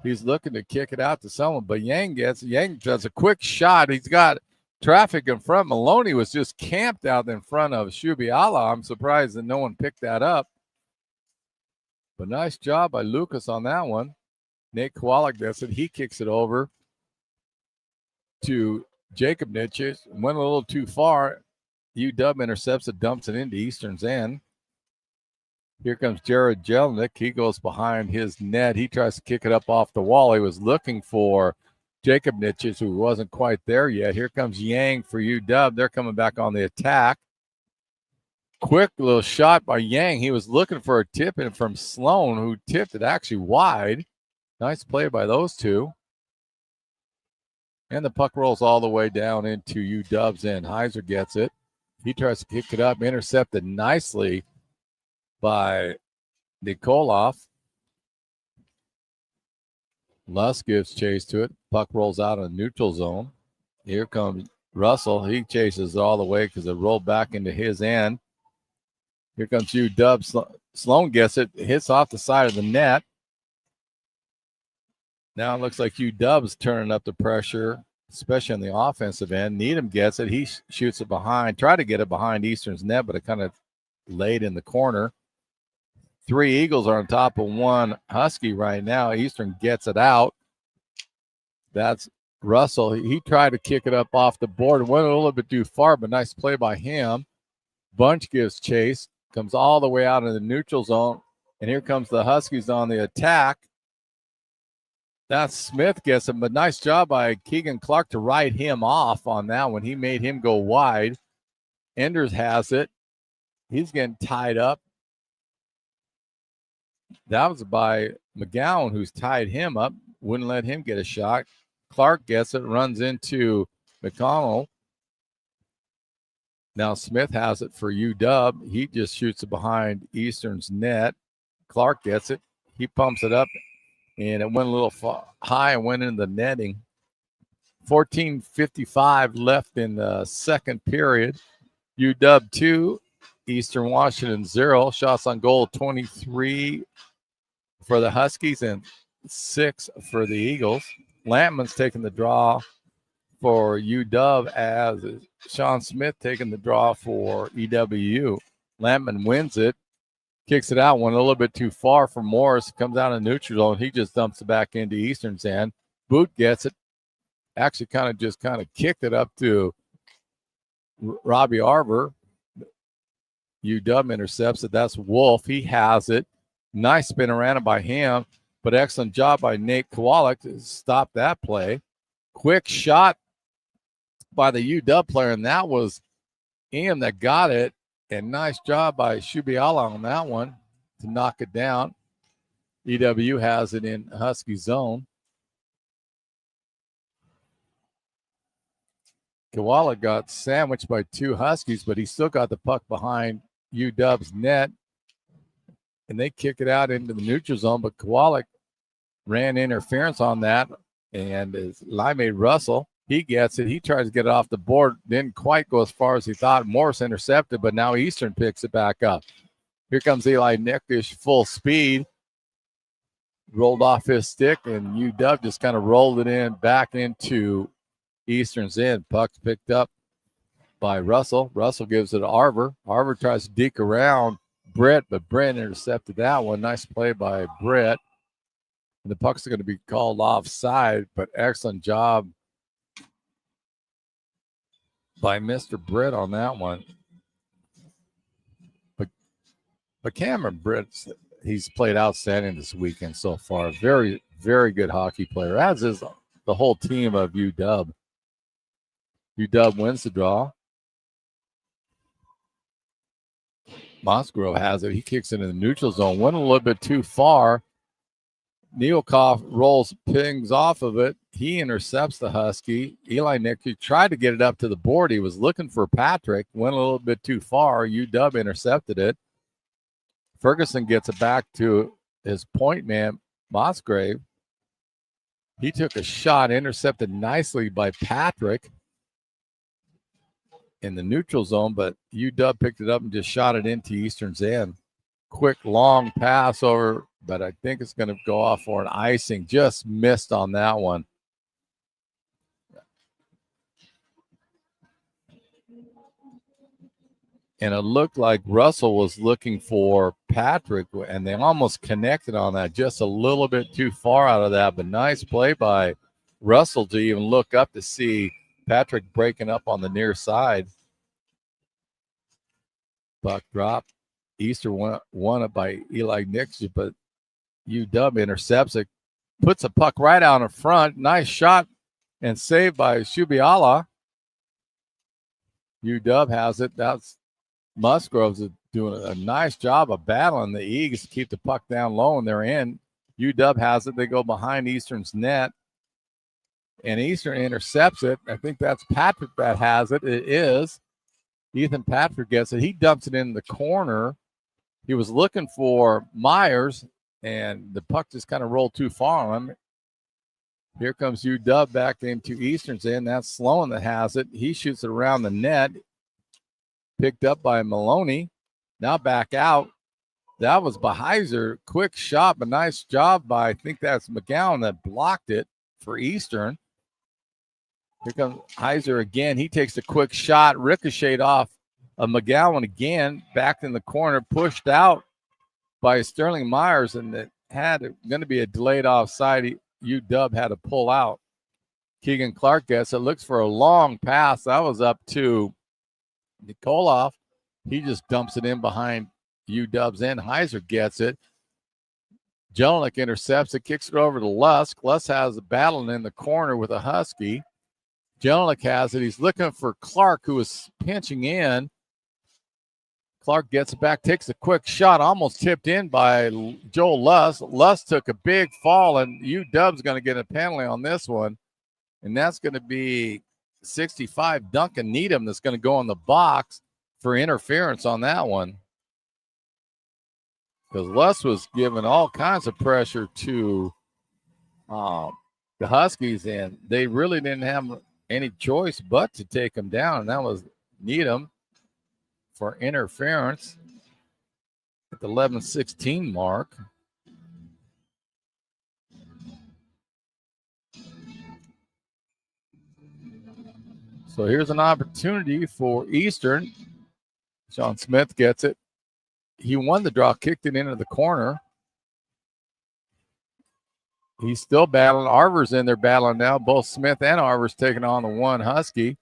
He's looking to kick it out to someone, but Yang gets it. Yang does a quick shot. He's got traffic in front. Maloney was just camped out in front of Shubiala. I'm surprised that no one picked that up. But nice job by Lucas on that one. Nate Kowalik gets it. He kicks it over to Jacob Nitchie. Went a little too far. UW intercepts it, dumps it into Eastern's end. Here comes Jared Jelnick. He goes behind his net. He tries to kick it up off the wall. He was looking for Jacob Nitchie, who wasn't quite there yet. Here comes Yang for UW. They're coming back on the attack. Quick little shot by Yang. He was looking for a tip in from Sloan, who tipped it actually wide. Nice play by those two. And the puck rolls all the way down into UW's end. Heiser gets it. He tries to kick it up, intercepted nicely by Nikolov. Lusk gives chase to it. Puck rolls out in the neutral zone. Here comes Russell. He chases all the way because it rolled back into his end. Here comes UW. Sloan gets it. Hits off the side of the net. Now it looks like UW's turning up the pressure, especially on the offensive end. Needham gets it. He shoots it behind. Tried to get it behind Eastern's net, but it kind of laid in the corner. 3 Eagles are on top of 1 Husky right now. Eastern gets it out. That's Russell. He tried to kick it up off the board. Went a little bit too far, but nice play by him. Bunch gives chase. Comes all the way out in the neutral zone. And here comes the Huskies on the attack. That's Smith gets him, but nice job by Keegan Clark to ride him off on that one. He made him go wide. Enders has it. He's getting tied up. That was by McGowan, who's tied him up. Wouldn't let him get a shot. Clark gets it, runs into McConnell. Now Smith has it for UW. He just shoots it behind Eastern's net. Clark gets it. He pumps it up, and it went a little high and went into the netting. 14:55 left in the second period. UW 2, Eastern Washington 0. Shots on goal 23 for the Huskies and 6 for the Eagles. Lampman's taking the draw for UW as Sean Smith taking the draw for EWU. Lampman wins it. Kicks it out, went a little bit too far for Morris. Comes out in neutral zone. He just dumps it back into Eastern's end. Boot gets it. Actually kind of kicked it up to Robbie Arbor. UW intercepts it. That's Wolf. He has it. Nice spin around by him, but excellent job by Nate Kowalik to stop that play. Quick shot by the UW player, and that was Ian that got it. And nice job by Shubiala on that one to knock it down. EWU has it in Husky zone. Kowalik got sandwiched by 2 Huskies, but he still got the puck behind UW's net. And they kick it out into the neutral zone, but Kowalik ran interference on that. And as Limey Russell, he gets it. He tries to get it off the board. Didn't quite go as far as he thought. Morris intercepted, but now Eastern picks it back up. Here comes Eli Nickish, full speed. Rolled off his stick, and UW just kind of rolled it in back into Eastern's end. Puck's picked up by Russell. Russell gives it to Arver. Arver tries to deke around Brett, but Brett intercepted that one. Nice play by Brett. And the puck's going to be called offside, but excellent job by Mr. Britt on that one. But Cameron Britt, he's played outstanding this weekend so far. Very, very good hockey player, as is the whole team of UW. UW wins the draw. Musgrove has it. He kicks it in the neutral zone. Went a little bit too far. Neelkoff rolls, pings off of it. He intercepts the Husky. Eli Nicky tried to get it up to the board. He was looking for Patrick. Went a little bit too far. UW intercepted it. Ferguson gets it back to his point man, Musgrave. He took a shot, intercepted nicely by Patrick in the neutral zone, but UW picked it up and just shot it into Eastern's end. Quick, long pass over, but I think it's going to go off for an icing. Just missed on that one. And it looked like Russell was looking for Patrick, and they almost connected on that, just a little bit too far out of that. But nice play by Russell to even look up to see Patrick breaking up on the near side. Puck drop. Easter won it by Eli Nixon, but UW intercepts it, puts a puck right out in front. Nice shot and saved by Shubiala. UW has it. That's Musgrove's doing a nice job of battling the Eagles to keep the puck down low, and they're in. UW has it. They go behind Eastern's net, and Eastern intercepts it. I think that's Patrick that has it. It is. Ethan Patrick gets it. He dumps it in the corner. He was looking for Myers, and the puck just kind of rolled too far on him. Here comes UW back into Eastern's end. That's Sloan that has it. He shoots it around the net. Picked up by Maloney. Now back out. That was Beheiser. Quick shot, but nice job by, I think that's McGowan that blocked it for Eastern. Here comes Heiser again. He takes a quick shot, ricocheted off of McGowan again, back in the corner, pushed out by Sterling Myers, and it had going to be a delayed offside. UW had to pull out. Keegan Clark gets it, looks for a long pass. That was up to Nikolov. He just dumps it in behind UW's end. Heiser gets it. Jelinek intercepts it, kicks it over to Lusk. Lusk has a battle in the corner with a Husky. Jelinek has it. He's looking for Clark, who is pinching in. Clark gets it back, takes a quick shot, almost tipped in by Joel Lusk. Lusk took a big fall, and UW's going to get a penalty on this one. And that's going to be 65 Duncan Needham that's going to go in the box for interference on that one. Because Lusk was giving all kinds of pressure to the Huskies, and they really didn't have any choice but to take him down, and that was Needham for interference at the 11:16 mark. So here's an opportunity for Eastern. Sean Smith gets it. He won the draw, kicked it into the corner. He's still battling. Arver's in there battling now. Both Smith and Arver's taking on the one Husky.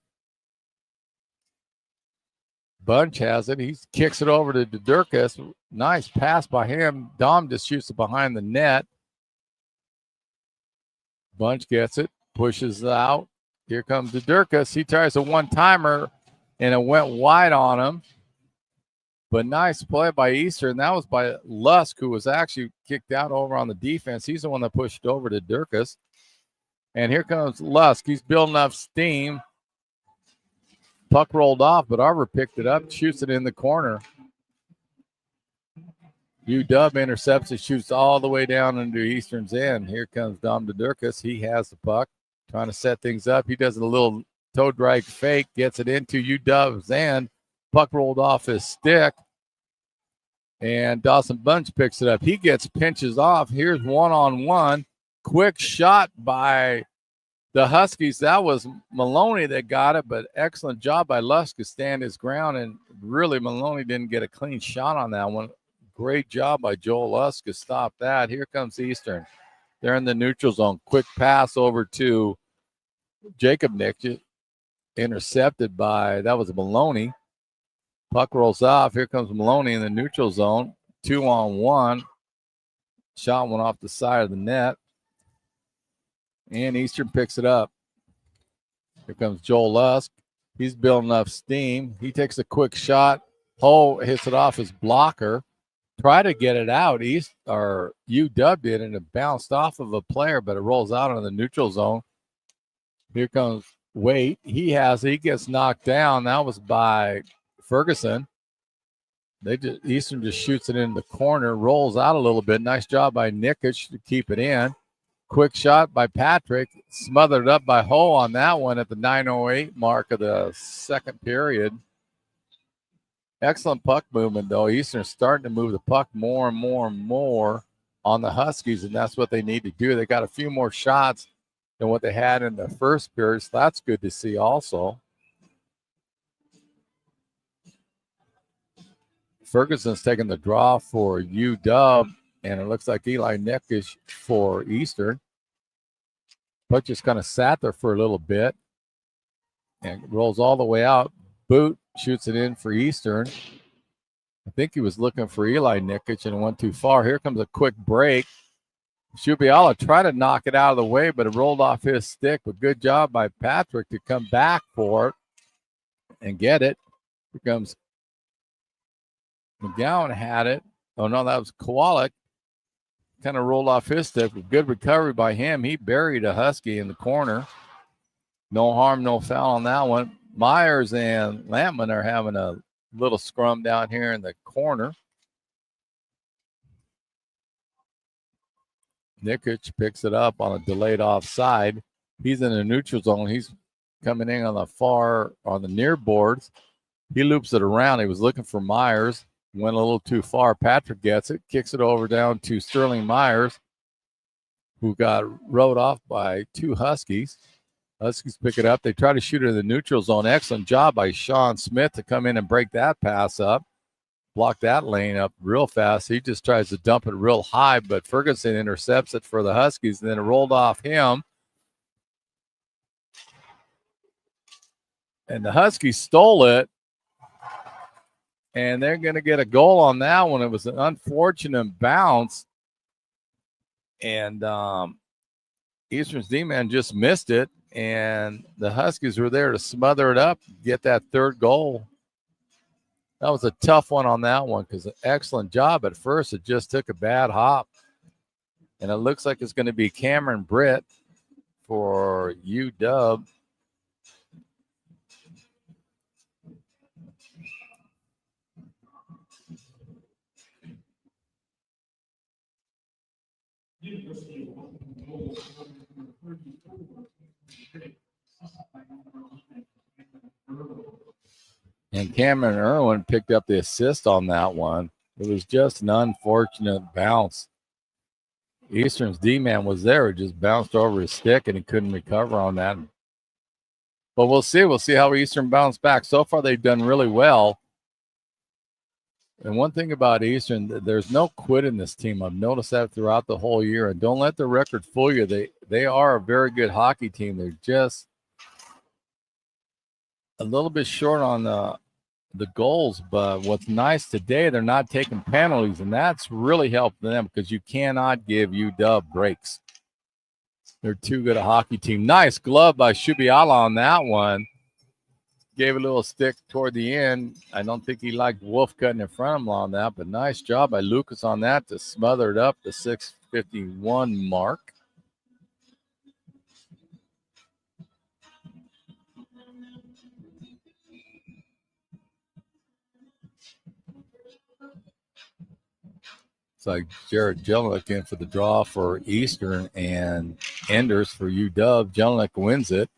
Bunch has it. He kicks it over to Durkas. Nice pass by him. Dom just shoots it behind the net. Bunch gets it, pushes it out. Here comes Durkas. He tries a one-timer, and it went wide on him. But nice play by Easter, and that was by Lusk, who was actually kicked out over on the defense. He's the one that pushed it over to Durkas. And here comes Lusk. He's building up steam. Puck rolled off, but Arver picked it up, shoots it in the corner. UW intercepts it, shoots all the way down into Eastern's end. Here comes Dom Durkas. He has the puck, trying to set things up. He does a little toe drag fake, gets it into UW's end. Puck rolled off his stick, and Dawson Bunch picks it up. He pinches off. Here's one-on-one. Quick shot by the Huskies. That was Maloney that got it, but excellent job by Lusk to stand his ground, and really Maloney didn't get a clean shot on that one. Great job by Joel Lusk to stop that. Here comes Eastern. They're in the neutral zone. Quick pass over to Jacob Nick, intercepted by, that was Maloney. Puck rolls off. Here comes Maloney in the neutral zone. 2-on-1. Shot went off the side of the net. And Eastern picks it up. Here comes Joel Lusk. He's building up steam. He takes a quick shot. Ho hits it off his blocker. Try to get it out. UW did, and it bounced off of a player, but it rolls out into the neutral zone. Here comes Waite. He gets knocked down. That was by Ferguson. Eastern just shoots it in the corner, rolls out a little bit. Nice job by Nikic to keep it in. Quick shot by Patrick, smothered up by Ho on that one at the 9:08 mark of the second period. Excellent puck movement, though. Eastern's starting to move the puck more and more and more on the Huskies, and that's what they need to do. They got a few more shots than what they had in the first period, so that's good to see also. Ferguson's taking the draw for UW, and it looks like Eli Nikic for Eastern. Puck just kind of sat there for a little bit and rolls all the way out. Boot shoots it in for Eastern. I think he was looking for Eli Nikic and it went too far. Here comes a quick break. Shubiala tried to knock it out of the way, but it rolled off his stick. But good job by Patrick to come back for it and get it. Here comes McGowan had it. Oh, no, that was Kowalik. Kind of rolled off his stick. Good recovery by him. He buried a Husky in the corner. No harm, no foul on that one. Myers and Lampman are having a little scrum down here in the corner. Nikic picks it up on a delayed offside. He's in the neutral zone. He's coming in on the near boards. He loops it around. He was looking for Myers. Went a little too far. Patrick gets it, kicks it over down to Sterling Myers, who got rode off by two Huskies. Huskies pick it up. They try to shoot it in the neutral zone. Excellent job by Sean Smith to come in and break that pass up. Block that lane up real fast. He just tries to dump it real high, but Ferguson intercepts it for the Huskies, and then it rolled off him. And the Huskies stole it, and they're going to get a goal on that one. It was an unfortunate bounce, and Eastern's D-man just missed it, and the Huskies were there to smother it up, get that third goal. That was a tough one on that one because an excellent job at first. It just took a bad hop, and it looks like it's going to be Cameron Britt for UW. And Cameron Irwin picked up the assist on that one. It was just an unfortunate bounce. Eastern's D-man was there. It just bounced over his stick, and he couldn't recover on that. But we'll see. We'll see how Eastern bounced back. So far, they've done really well. And one thing about Eastern, there's no quit in this team. I've noticed that throughout the whole year. And don't let the record fool you. They are a very good hockey team. They're just a little bit short on the goals. But what's nice today, they're not taking penalties. And that's really helped them because you cannot give UW breaks. They're too good a hockey team. Nice glove by Shubiala on that one. Gave a little stick toward the end. I don't think he liked Wolf cutting in front of him on that, but nice job by Lucas on that to smother it up the 6:51 mark. It's like Jared Jelinek in for the draw for Eastern and Enders for UW. Jelinek wins it.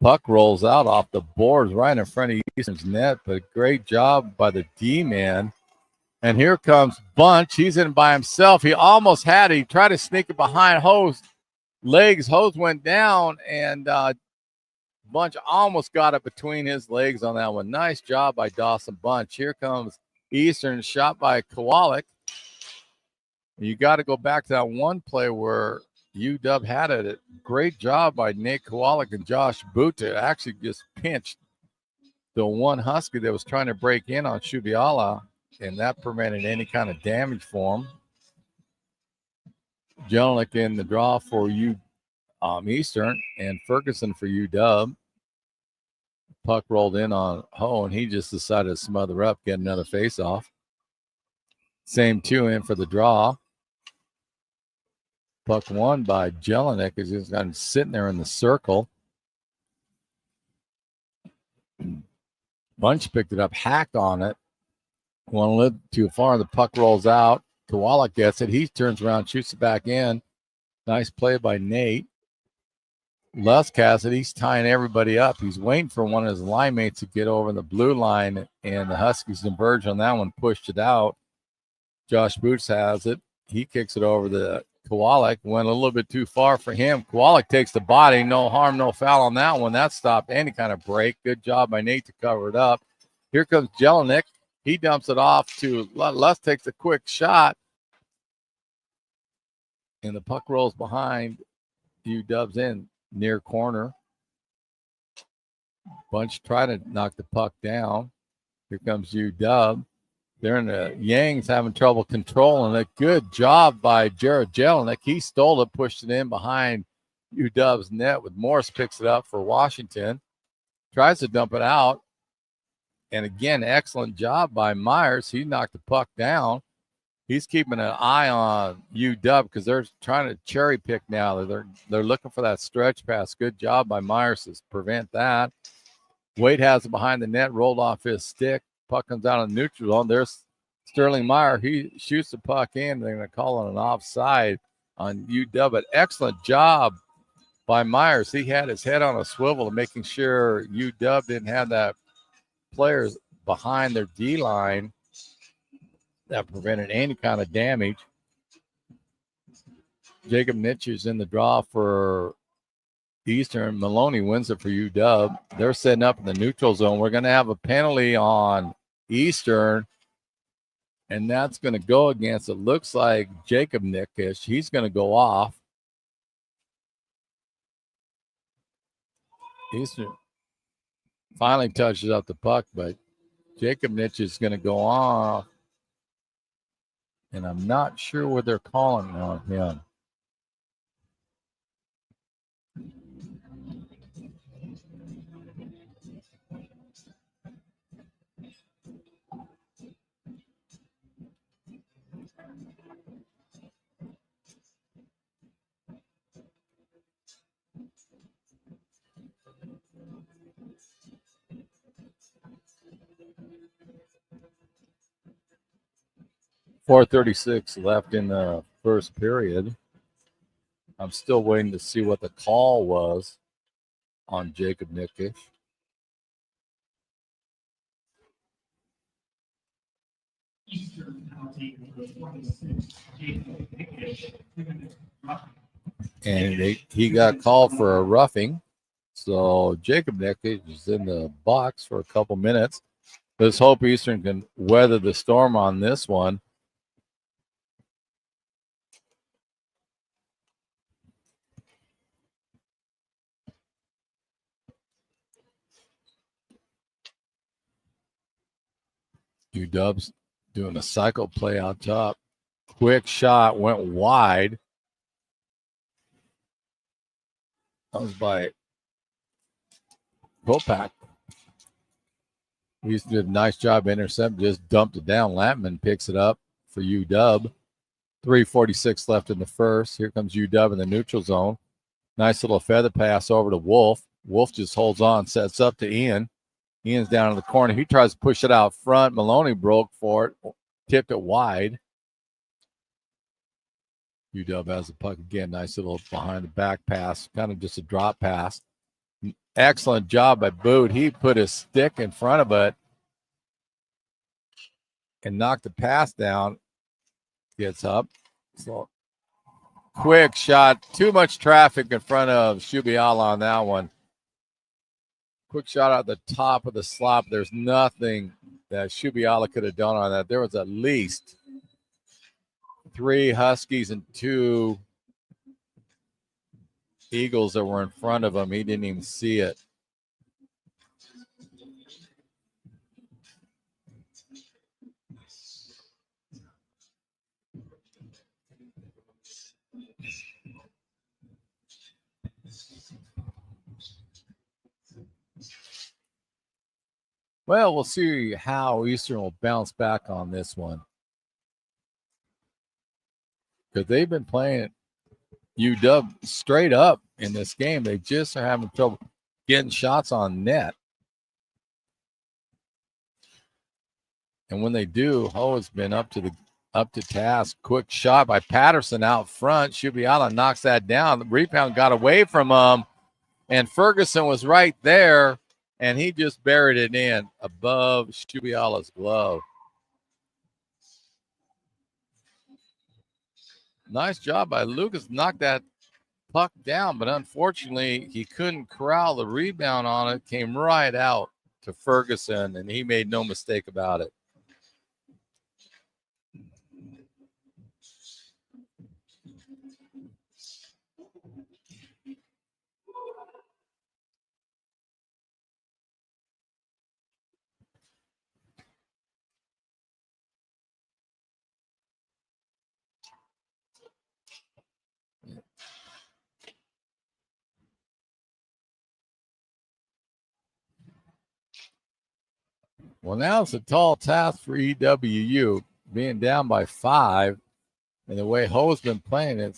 Puck rolls out off the boards right in front of Eastern's net, but great job by the D-man. And here comes Bunch. He's in by himself. He almost had it. He tried to sneak it behind Ho's legs. Ho's went down, and Bunch almost got it between his legs on that one. Nice job by Dawson Bunch. Here comes Eastern, shot by Kowalik. You got to go back to that one play where UW had it. A great job by Nate Kowalik and Josh Boot to actually just pinch the one Husky that was trying to break in on Shubiala, and that prevented any kind of damage for him. Jelinek in the draw for Eastern, and Ferguson for UW. Puck rolled in on Ho, and he just decided to smother up, get another face-off. Same two in for the draw. Puck won by Jelinek as he's kind of sitting there in the circle. Bunch picked it up, hacked on it. Went a little too far. The puck rolls out. Kowalik gets it. He turns around, shoots it back in. Nice play by Nate. Les Cassidy's tying everybody up. He's waiting for one of his line mates to get over the blue line, and the Huskies converged on that one, pushed it out. Josh Boots has it. He kicks it over to Kowalik. Went a little bit too far for him. Kowalik takes the body. No harm, no foul on that one. That stopped any kind of break. Good job by Nate to cover it up. Here comes Jelinek. He dumps it off to Les, takes a quick shot. And the puck rolls behind UW's in near corner. Bunch try to knock the puck down. Here comes UW. They're in the Yang's having trouble controlling it. Good job by Jared Jelinek. He stole it, pushed it in behind UW's net with Morris picks it up for Washington. Tries to dump it out. And again, excellent job by Myers. He knocked the puck down. He's keeping an eye on UW because they're trying to cherry pick now. They're looking for that stretch pass. Good job by Myers to prevent that. Wade has it behind the net, rolled off his stick. Puck comes out on the neutral zone. There's Sterling Meyer. He shoots the puck in. They're going to call it an offside on UW. But excellent job by Myers. He had his head on a swivel and making sure UW didn't have that players behind their D line that prevented any kind of damage. Jacob Nitsch is in the draw for Eastern. Maloney wins it for UW. They're setting up in the neutral zone. We're going to have a penalty on Eastern, and that's going to go against, it looks like, Jacob Nickish. He's going to go off. Eastern finally touches up the puck, but Jacob Nitsch is going to go off, and I'm not sure what they're calling on him. .436 left in the first period. I'm still waiting to see what the call was on Jacob Nickish. Eastern penalty number 26, Jacob Nickish. And he got called for a roughing. So Jacob Nickish is in the box for a couple minutes. Let's hope Eastern can weather the storm on this one. UW's doing a cycle play out top. Quick shot went wide. That was by Popak. He did a nice job intercepting, just dumped it down. Lampman picks it up for UW. 3:46 left in the first. Here comes UW in the neutral zone. Nice little feather pass over to Wolf. Wolf just holds on, sets up to Ian. Ian's down in the corner. He tries to push it out front. Maloney broke for it, tipped it wide. UW has the puck again. Nice little behind the back pass, kind of just a drop pass. Excellent job by Boot. He put his stick in front of it and knocked the pass down. Gets up. So quick shot. Too much traffic in front of Shubiala on that one. Quick shot out the top of the slot. There's nothing that Shubiala could have done on that. There was at least 3 Huskies and 2 Eagles that were in front of him. He didn't even see it. Well, we'll see how Eastern will bounce back on this one. Because they've been playing UW straight up in this game. They just are having trouble getting shots on net. And when they do, Ho has been up to task. Quick shot by Patterson out front. Shubiala knocks that down. The rebound got away from him, and Ferguson was right there, and he just buried it in above Shubiala's glove. Nice job by Lucas. Knocked that puck down, but unfortunately, he couldn't corral the rebound on it. Came right out to Ferguson, and he made no mistake about it. Well, now it's a tall task for EWU, being down by 5, and the way Ho's been playing,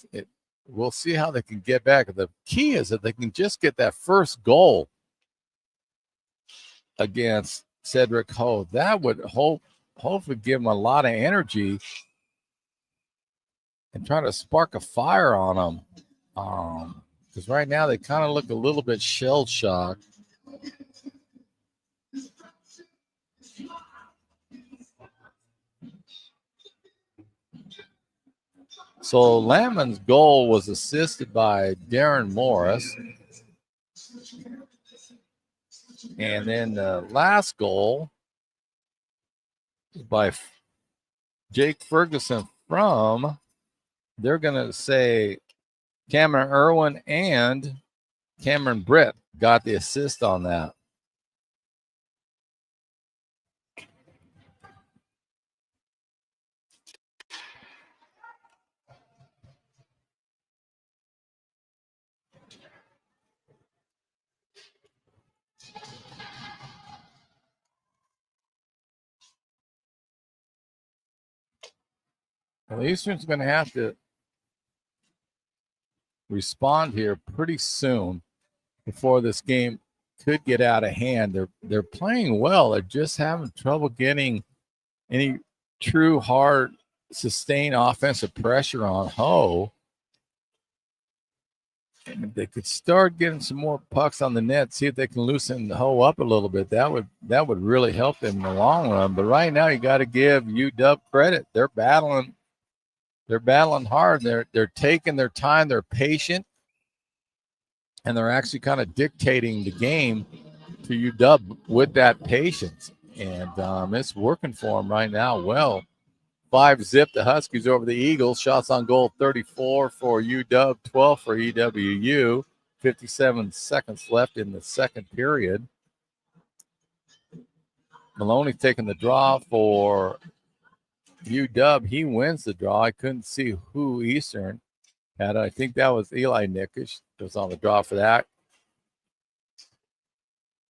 we'll see how they can get back. The key is that they can just get that first goal against Cedric Ho. That would hopefully give them a lot of energy and try to spark a fire on them. Because right now they kind of look a little bit shell-shocked. So Lamon's goal was assisted by Darren Morris. And then the last goal by Jake Ferguson from, they're going to say Cameron Irwin and Cameron Britt got the assist on that. Well, Eastern's going to have to respond here pretty soon before this game could get out of hand. They're playing well. They're just having trouble getting any true hard, sustained offensive pressure on Ho. And if they could start getting some more pucks on the net, see if they can loosen Ho up a little bit, that would really help them in the long run. But right now, you got to give UW credit. They're battling hard. They're taking their time. They're patient, and they're actually kind of dictating the game to UW with that patience. And it's working for them right now. Well, 5-0 the Huskies over the Eagles. Shots on goal 34 for UW, 12 for EWU. 57 seconds left in the second period. Maloney taking the draw for UW. He wins the draw. I couldn't see who Eastern had. I think that was Eli Nickish was on the draw for that.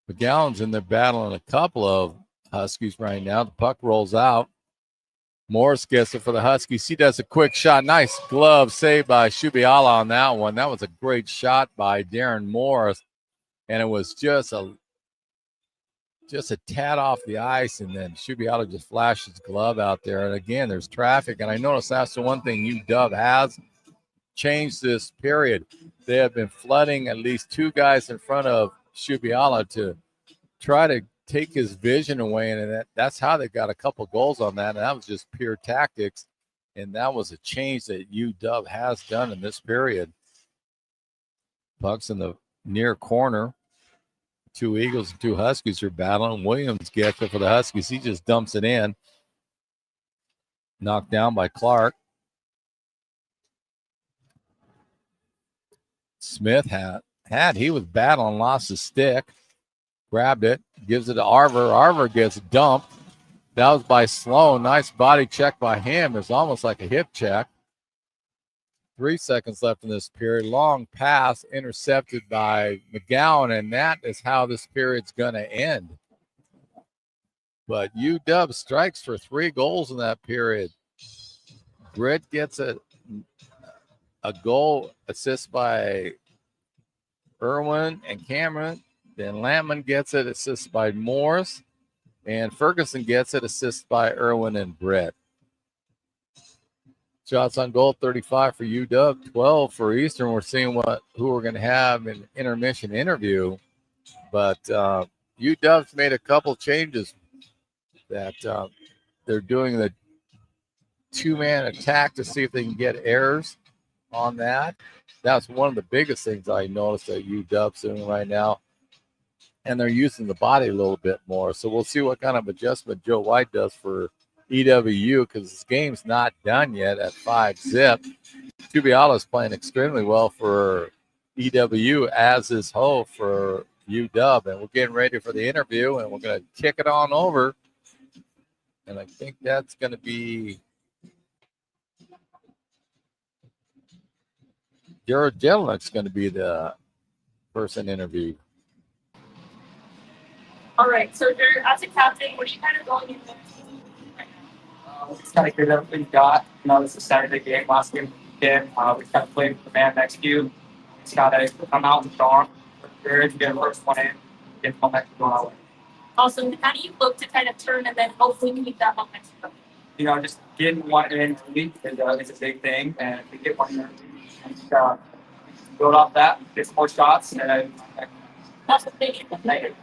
McGowan's in there battling a couple of Huskies right now. The puck rolls out. Morris gets it for the Huskies. He does a quick shot. Nice glove saved by Shubiala on that one. That was a great shot by Darren Morris. And it was just a tad off the ice, and then Shubiala just flashed his glove out there. And again, there's traffic. And I noticed that's the one thing UW has changed this period. They have been flooding at least 2 guys in front of Shubiala to try to take his vision away, and that's how they got a couple goals on that. And that was just pure tactics, and that was a change that UW has done in this period. Puck's in the near corner. 2 Eagles and 2 Huskies are battling. Williams gets it for the Huskies. He just dumps it in. Knocked down by Clark. Smith had. He was battling, lost his stick, grabbed it, gives it to Arver. Arver gets dumped. That was by Sloan. Nice body check by him. It's almost like a hip check. 3 seconds left in this period. Long pass intercepted by McGowan, and that is how this period's going to end. But UW strikes for 3 goals in that period. Britt gets a goal assist by Irwin and Cameron. Then Lampman gets it, assist by Morris. And Ferguson gets it, assist by Irwin and Britt. Shots on goal, 35 for UW, 12 for Eastern. We're seeing who we're going to have in intermission interview. But UW's made a couple changes that they're doing the 2-man attack to see if they can get errors on that. That's one of the biggest things I noticed that UW's doing right now. And they're using the body a little bit more. So we'll see what kind of adjustment Joe White does for EWU, because this game's not done yet at 5-0. Tubiala's playing extremely well for EWU, as is Ho for UW. And we're getting ready for the interview, and we're going to kick it on over. And I think that's going to be Jared Jelenick's going to be the person interviewed. All right, so Jared, as a captain, what are you kind of going into right now? We just got to get everything we got. You know, this is a Saturday game. Last game we did. We just got to play with the man next to you. We just got to come out and strong. We're to get the first one in. Get momentum going our way. Also, how do you look to kind of turn and then hopefully keep that momentum going? You know, just getting one in early is a big thing. And if we get one in early, and just, build off that, get some more shots, and That's a big thing.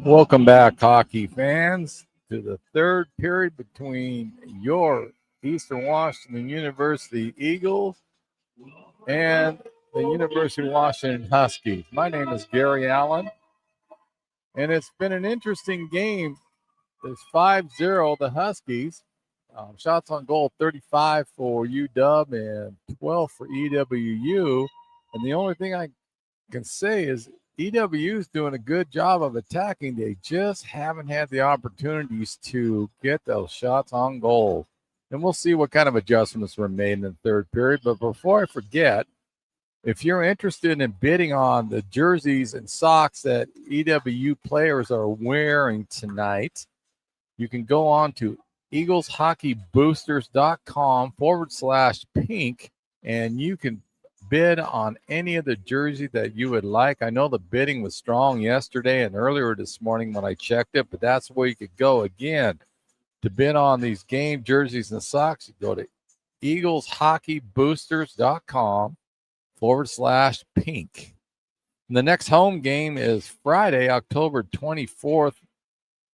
Welcome back, hockey fans, to the third period between your Eastern Washington University Eagles and the University of Washington Huskies. My name is Gary Allen, and it's been an interesting game. It's 5-0, the Huskies. Shots on goal, 35 for UW and 12 for EWU. And the only thing I can say is EWU is doing a good job of attacking. They just haven't had the opportunities to get those shots on goal. And we'll see what kind of adjustments were made in the third period. But before I forget, if you're interested in bidding on the jerseys and socks that EWU players are wearing tonight, you can go on to eagleshockeyboosters.com/pink, and you can bid on any of the jersey that you would like. I know the bidding was strong yesterday and earlier this morning when I checked it, but that's where you could go again to bid on these game jerseys and socks. You go to eagleshockeyboosters.com/pink. And the next home game is Friday, October 24th.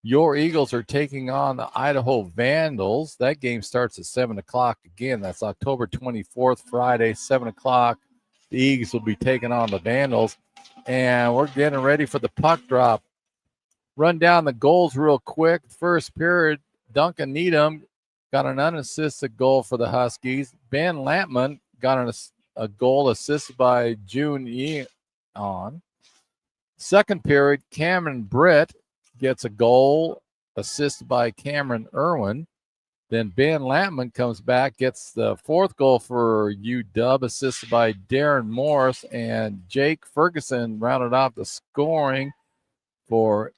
Your Eagles are taking on the Idaho Vandals. That game starts at 7 o'clock again. That's October 24th, Friday, 7 o'clock. The Eagles will be taking on the Vandals. And we're getting ready for the puck drop. Run down the goals real quick. First period, Duncan Needham got an unassisted goal for the Huskies. Ben Lampman got a goal assisted by June Yeon. Second period, Cameron Britt gets a goal assisted by Cameron Irwin. Then Ben Lampman comes back, gets the fourth goal for UW, assisted by Darren Morris, and Jake Ferguson rounded off the scoring for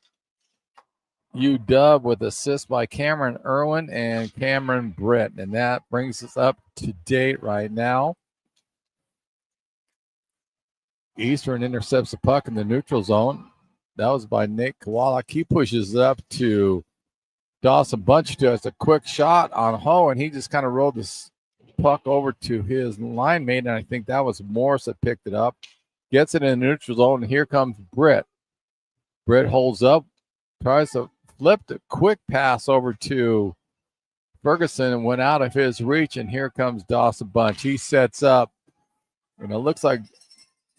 UW with assist by Cameron Irwin and Cameron Britt. And that brings us up to date right now. Eastern intercepts the puck in the neutral zone. That was by Nate Kowalik. He pushes it up to Dawson Bunch, does a quick shot on Ho, and he just kind of rolled this puck over to his line mate, and I think that was Morris that picked it up. Gets it in the neutral zone, and here comes Britt. Britt holds up, tries to flip the quick pass over to Ferguson and went out of his reach, and here comes Dawson Bunch. He sets up, and it looks like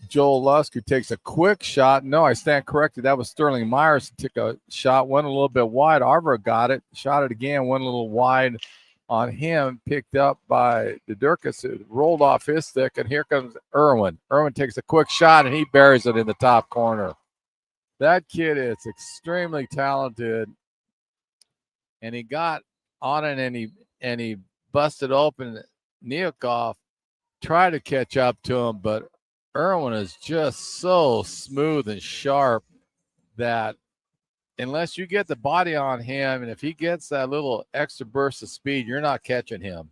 Joel Lusk, who takes a quick shot. No, I stand corrected. That was Sterling Myers who took a shot, went a little bit wide. Arver got it, shot it again, went a little wide on him, picked up by Dedurkis, who rolled off his stick, and here comes Irwin. Irwin takes a quick shot, and he buries it in the top corner. That kid is extremely talented, and he got on it, and he busted open. Neokov tried to catch up to him, but Irwin is just so smooth and sharp that unless you get the body on him, and if he gets that little extra burst of speed, you're not catching him.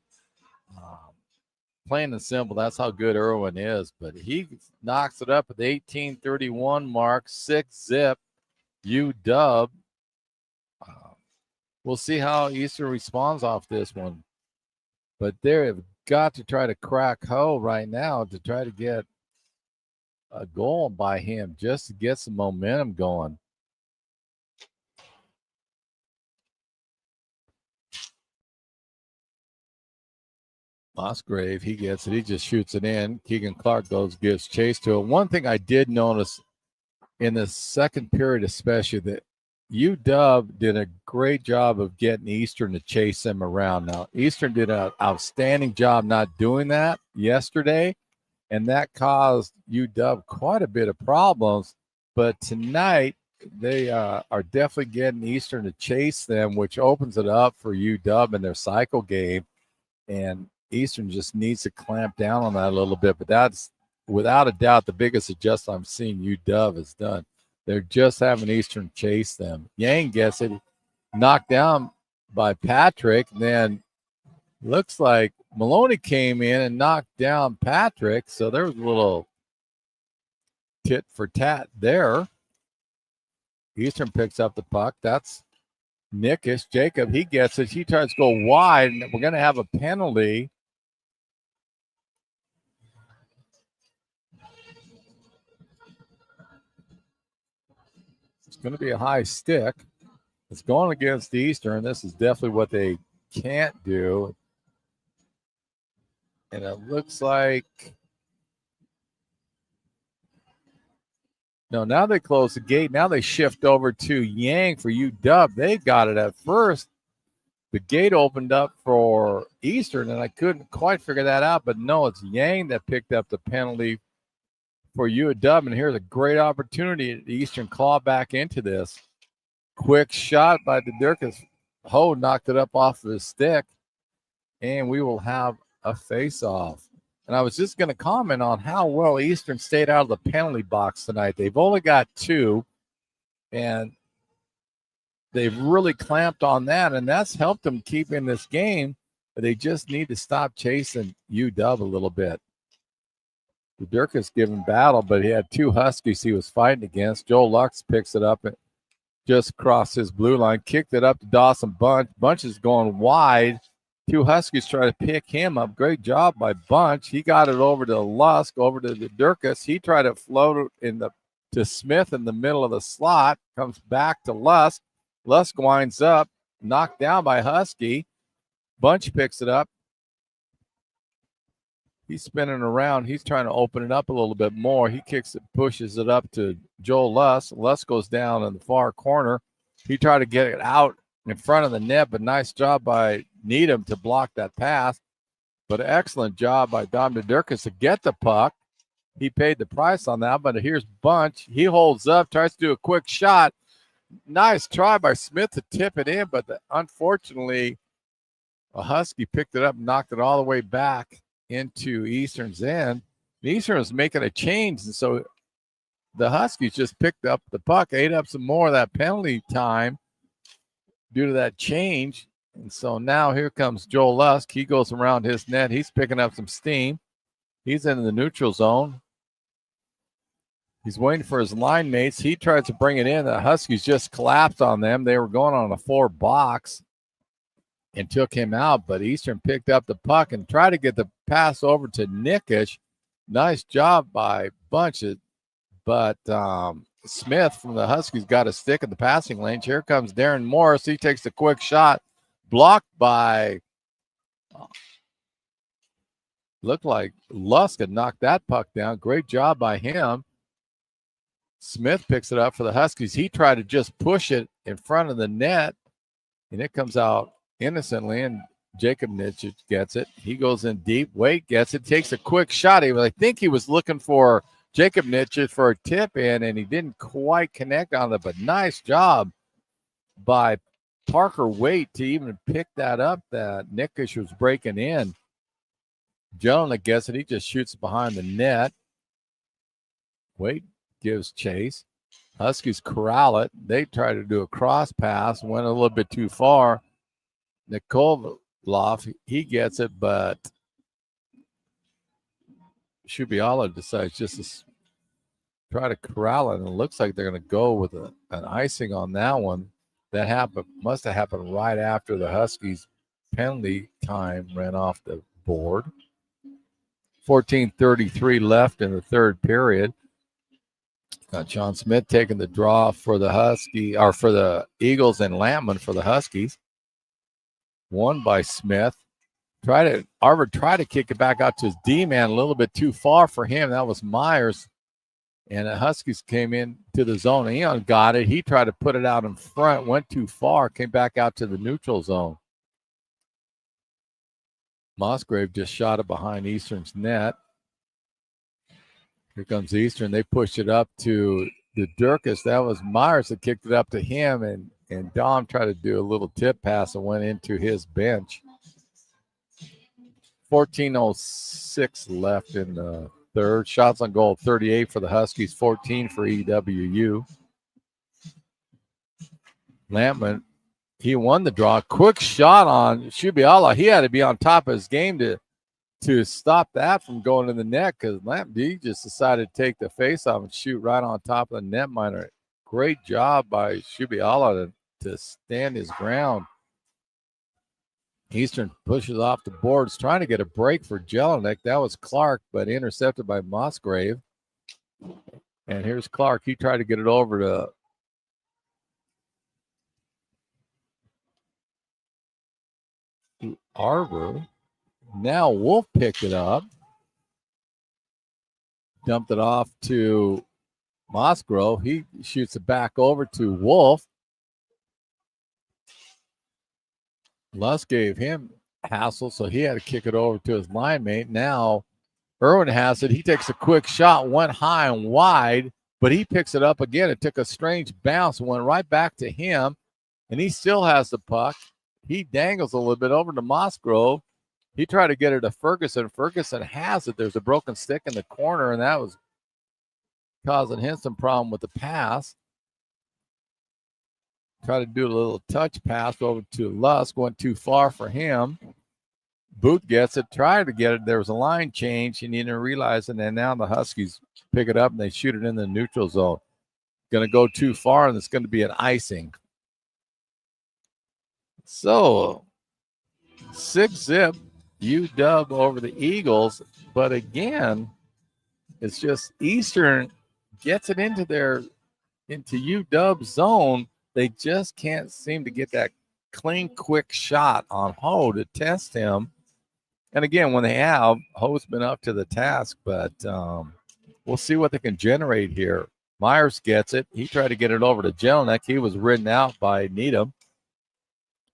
Plain and simple, that's how good Irwin is. But he knocks it up at the 18:31 mark, 6-zip, UW. We'll see how Eastern responds off this one. But they have got to try to crack Ho right now to try to get a goal by him just to get some momentum going. Musgrave, he gets it. He just shoots it in. Keegan Clark gives chase to it. One thing I did notice in the second period especially, that UW did a great job of getting Eastern to chase them around. Now, Eastern did an outstanding job not doing that yesterday, and that caused UW quite a bit of problems. But tonight, they are definitely getting Eastern to chase them, which opens it up for UW in their cycle game. And Eastern just needs to clamp down on that a little bit. But that's, without a doubt, the biggest adjustment I'm seeing UW has done. They're just having Eastern chase them. Yang gets it, knocked down by Patrick. Then looks like Maloney came in and knocked down Patrick. So there was a little tit for tat there. Eastern picks up the puck. That's Nickish. Jacob, he gets it. He tries to go wide, and we're going to have a penalty going to be a high stick. It's going against Eastern. This is definitely what they can't do. And it looks like, no, now they close the gate. Now they shift over to Yang for UW. They got it at first. The gate opened up for Eastern, and I couldn't quite figure that out. But no, it's Yang that picked up the penalty for UW. And here's a great opportunity. Eastern claw back into this. Quick shot by the Durkis. Ho knocked it up off of his stick. And we will have a face-off. And I was just going to comment on how well Eastern stayed out of the penalty box tonight. They've only got 2, and they've really clamped on that, and that's helped them keep in this game. But they just need to stop chasing UW a little bit. The Durkis giving battle, but he had 2 Huskies he was fighting against. Joe Lux picks it up and just crossed his blue line, kicked it up to Dawson Bunch. Bunch is going wide. 2 Huskies try to pick him up. Great job by Bunch. He got it over to Lusk, over to the Durkis. He tried to float it to Smith in the middle of the slot. Comes back to Lusk. Lusk winds up, knocked down by Husky. Bunch picks it up. He's spinning around. He's trying to open it up a little bit more. He kicks it, pushes it up to Joel Lusk. Lusk goes down in the far corner. He tried to get it out in front of the net, but nice job by Needham to block that pass. But excellent job by Dom Durkis to get the puck. He paid the price on that, but here's Bunch. He holds up, tries to do a quick shot. Nice try by Smith to tip it in, but unfortunately, a Husky picked it up and knocked it all the way back into Eastern's end. Eastern was making a change, and so the Huskies just picked up the puck, ate up some more of that penalty time due to that change. And so now here comes Joel Lusk. He goes around his net. He's picking up some steam. He's in the neutral zone. He's waiting for his line mates. He tries to bring it in. The Huskies just collapsed on them. They were going on a 4-box and took him out, but Eastern picked up the puck and tried to get the pass over to Nickish. Nice job by Bunch, but Smith from the Huskies got a stick in the passing lane. Here comes Darren Morris. He takes a quick shot, blocked by, looked like Lusk had knocked that puck down. Great job by him. Smith picks it up for the Huskies. He tried to just push it in front of the net, and it comes out innocently, and Jacob Nitchett gets it. He goes in deep. Wade gets it, takes a quick shot. I think he was looking for Jacob Nitchett for a tip in, and he didn't quite connect on it, but nice job by Parker Waite to even pick that up that Nickish was breaking in. Jelinek gets it. He just shoots behind the net. Waite gives chase. Huskies corral it. They try to do a cross pass, went a little bit too far. Nikolov, he gets it, but Shubiala decides just to try to corral it, and it looks like they're going to go with an icing on that one. That must have happened right after the Huskies' penalty time ran off the board. 14:33 left in the third period. Got John Smith taking the draw for the for the Eagles, and Lampman for the Huskies. Won by Smith. Arvid tried to kick it back out to his D-man, a little bit too far for him. That was Myers. And the Huskies came in to the zone. Eon got it. He tried to put it out in front, went too far, came back out to the neutral zone. Musgrave just shot it behind Eastern's net. Here comes Eastern. They pushed it up to the Durkis. That was Myers that kicked it up to him, and Dom tried to do a little tip pass and went into his bench. 14:06 left in the third. Shots on goal, 38 for the Huskies, 14 for EWU. Lampman, he won the draw. Quick shot on Shubiala. He had to be on top of his game to stop that from going in the net, because Lampman just decided to take the face off and shoot right on top of the netminder. Great job by Shubiala to stand his ground. Eastern pushes off the boards, trying to get a break for Jelinek. That was Clark, but intercepted by Musgrave. And here's Clark. He tried to get it over to Arbor. Now Wolf picked it up. Dumped it off to Musgrove. He shoots it back over to Wolf. Lusk gave him hassle, so he had to kick it over to his line mate. Now Irwin has it. He takes a quick shot, went high and wide, but he picks it up again. It took a strange bounce, went right back to him, and he still has the puck. He dangles a little bit over to Musgrove. He tried to get it to Ferguson. Ferguson has it. There's a broken stick in the corner, and that was causing him some problem with the pass. Try to do a little touch pass over to Lusk. Went too far for him. Boot gets it. Tried to get it. There was a line change, and he didn't realize it. And now the Huskies pick it up, and they shoot it in the neutral zone. Going to go too far, and it's going to be an icing. So, 6-zip, UW over the Eagles. But again, it's just Eastern gets it into UW's zone. They just can't seem to get that clean, quick shot on Ho to test him. And again, when they have, Ho's been up to the task, but we'll see what they can generate here. Myers gets it. He tried to get it over to Jelinek. He was ridden out by Needham.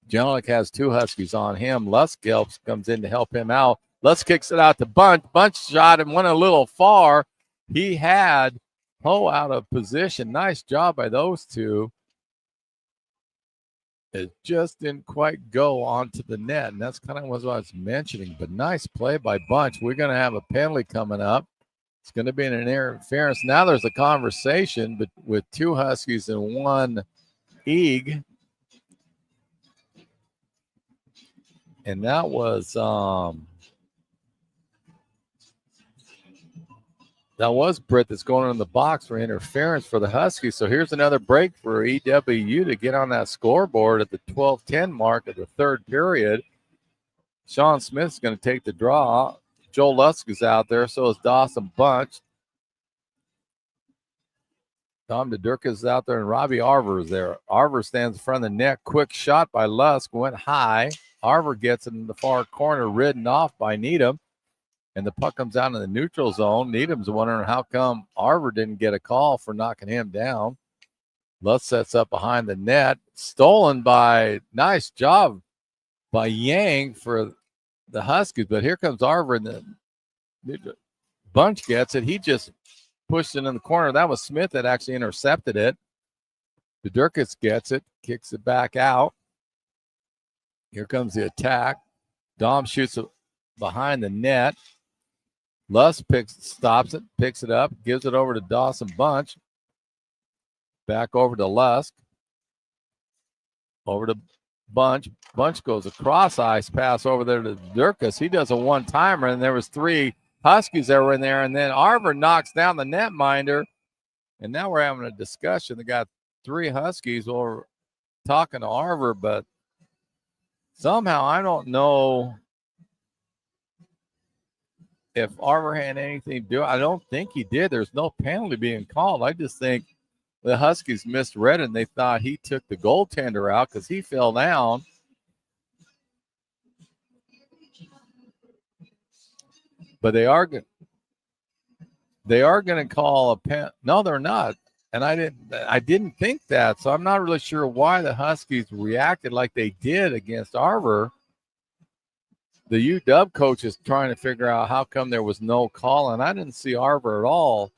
Jelinek has two Huskies on him. Lusk comes in to help him out. Lusk kicks it out to Bunch. Bunch shot and went a little far. He had Ho out of position. Nice job by those two. It just didn't quite go onto the net, and that's kind of what I was mentioning. But nice play by Bunch. We're going to have a penalty coming up. It's going to be an interference. Now there's a conversation with two Huskies and one Eag. And that was Britt that's going in the box for interference for the Huskies. So here's another break for EWU to get on that scoreboard at the 12:10 mark of the third period. Sean Smith's going to take the draw. Joel Lusk is out there, so is Dawson Bunch. Tom DeDurka is out there, and Robbie Arver is there. Arver stands in front of the net. Quick shot by Lusk, went high. Arver gets it in the far corner, ridden off by Needham. And the puck comes out in the neutral zone. Needham's wondering how come Arver didn't get a call for knocking him down. Lusk sets up behind the net. Stolen by, nice job by Yang for the Huskies. But here comes Arver, and the Bunch gets it. He just pushed it in the corner. That was Smith that actually intercepted it. DeDurkis gets it, kicks it back out. Here comes the attack. Dom shoots it behind the net. Lusk stops it, picks it up, gives it over to Dawson Bunch. Back over to Lusk. Over to Bunch. Bunch goes across ice pass over there to Durkas. He does a one-timer, and there was three Huskies that were in there. And then Arver knocks down the netminder. And now we're having a discussion. They got three Huskies over talking to Arver, but somehow I don't know if Arver had anything to do. I don't think he did. There's no penalty being called. I just think the Huskies misread it, and they thought he took the goaltender out because he fell down. But they are going to call a pen. No, they're not. And I didn't think that. So I'm not really sure why the Huskies reacted like they did against Arver. The UW coach is trying to figure out how come there was no call, and I didn't see Arver at all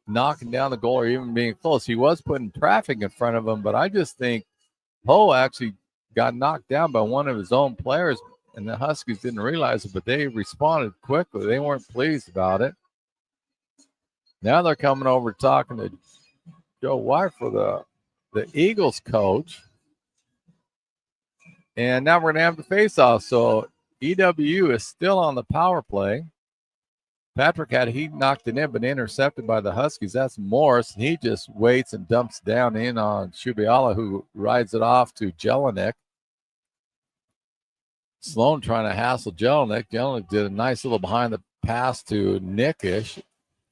knocking down the goal or even being close. He was putting traffic in front of him, but I just think Ho actually got knocked down by one of his own players, and the Huskies didn't realize it, but they responded quickly. They weren't pleased about it. Now they're coming over talking to Joe White for the Eagles coach. And now we're going to have the face-off. So EWU is still on the power play. Patrick he knocked it in, but intercepted by the Huskies. That's Morris. And he just waits and dumps down in on Shubiala, who rides it off to Jelinek. Sloan trying to hassle Jelinek. Jelinek did a nice little behind the pass to Nickish.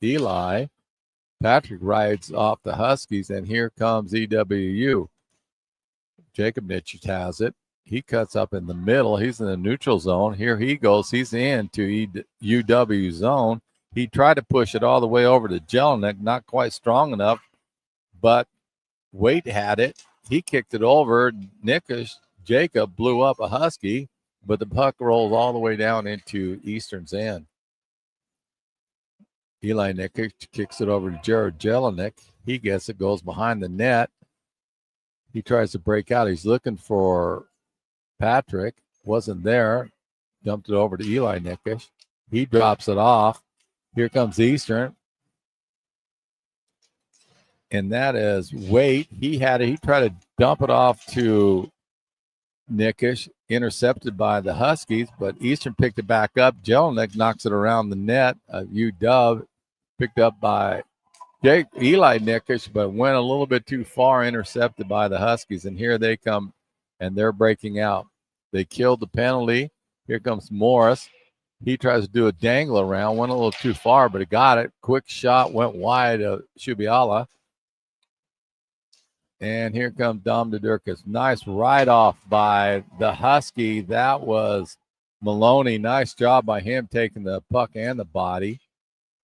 Eli. Patrick rides off the Huskies, and here comes EWU. Jacob Nitsch has it. He cuts up in the middle. He's in the neutral zone. Here he goes. He's into UW zone. He tried to push it all the way over to Jelinek, not quite strong enough, but Waite had it. He kicked it over. Jacob blew up a Husky, but the puck rolls all the way down into Eastern's end. Eli Nikic kicks it over to Jared Jelinek. He gets it, goes behind the net. He tries to break out. He's looking for Patrick. Wasn't there. Dumped it over to Eli Nikic. He drops it off. Here comes Eastern. And that is Waite. He had it. He tried to dump it off to Nikic, intercepted by the Huskies, but Eastern picked it back up. Jelinek knocks it around the net. UW picked up by Eli Nikic, but went a little bit too far, intercepted by the Huskies. And here they come, and they're breaking out. They killed the penalty. Here comes Morris. He tries to do a dangle around, went a little too far, but he got it. Quick shot, went wide of Shubiala. And here comes Dom Dudurkas. Nice ride-off by the Husky. That was Maloney. Nice job by him taking the puck and the body.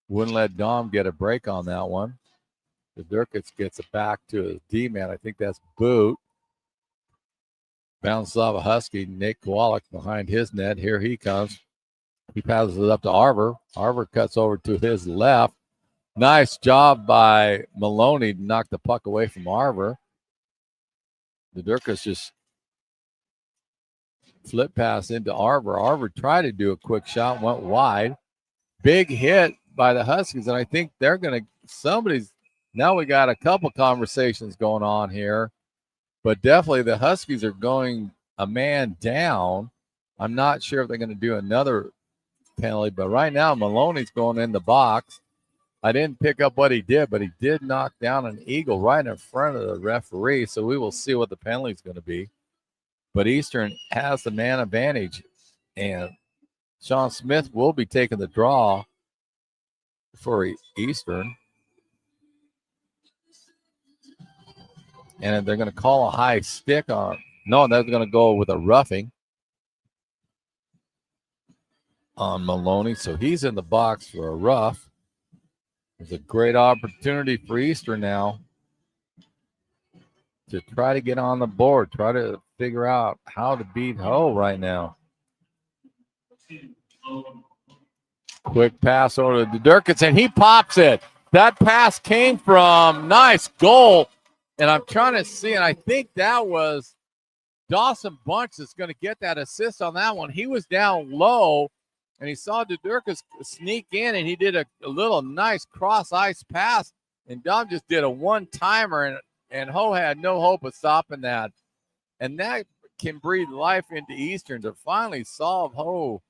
Wouldn't let Dom get a break on that one. Dudurkas gets it back to his D-man. I think that's Boot. Bounces off a Husky. Nate Kowalik behind his net. Here he comes. He passes it up to Arver. Arver cuts over to his left. Nice job by Maloney to knock the puck away from Arver. The Durkas just flip pass into Arver. Arver tried to do a quick shot, went wide. Big hit by the Huskies, and I think they're going to now we got a couple conversations going on here, but definitely the Huskies are going a man down. I'm not sure if they're going to do another penalty, but right now Maloney's going in the box. I didn't pick up what he did, but he did knock down an Eagle right in front of the referee, so we will see what the penalty is going to be. But Eastern has the man advantage, and Sean Smith will be taking the draw for Eastern. And they're going to call a high stick on. No, they're going to go with a roughing on Maloney, so he's in the box for a rough. It's a great opportunity for Eastern now to try to get on the board, try to figure out how to beat Ho right now. Quick pass over to Dudurkas, and he pops it. That pass came from nice goal, and I'm trying to see, and I think that was Dawson Bunch that's going to get that assist on that one. He was down low, and he saw Dudurkas sneak in, and he did a little nice cross-ice pass, and Dom just did a one-timer, and Ho had no hope of stopping that. And that can breathe life into Eastern to finally solve Ho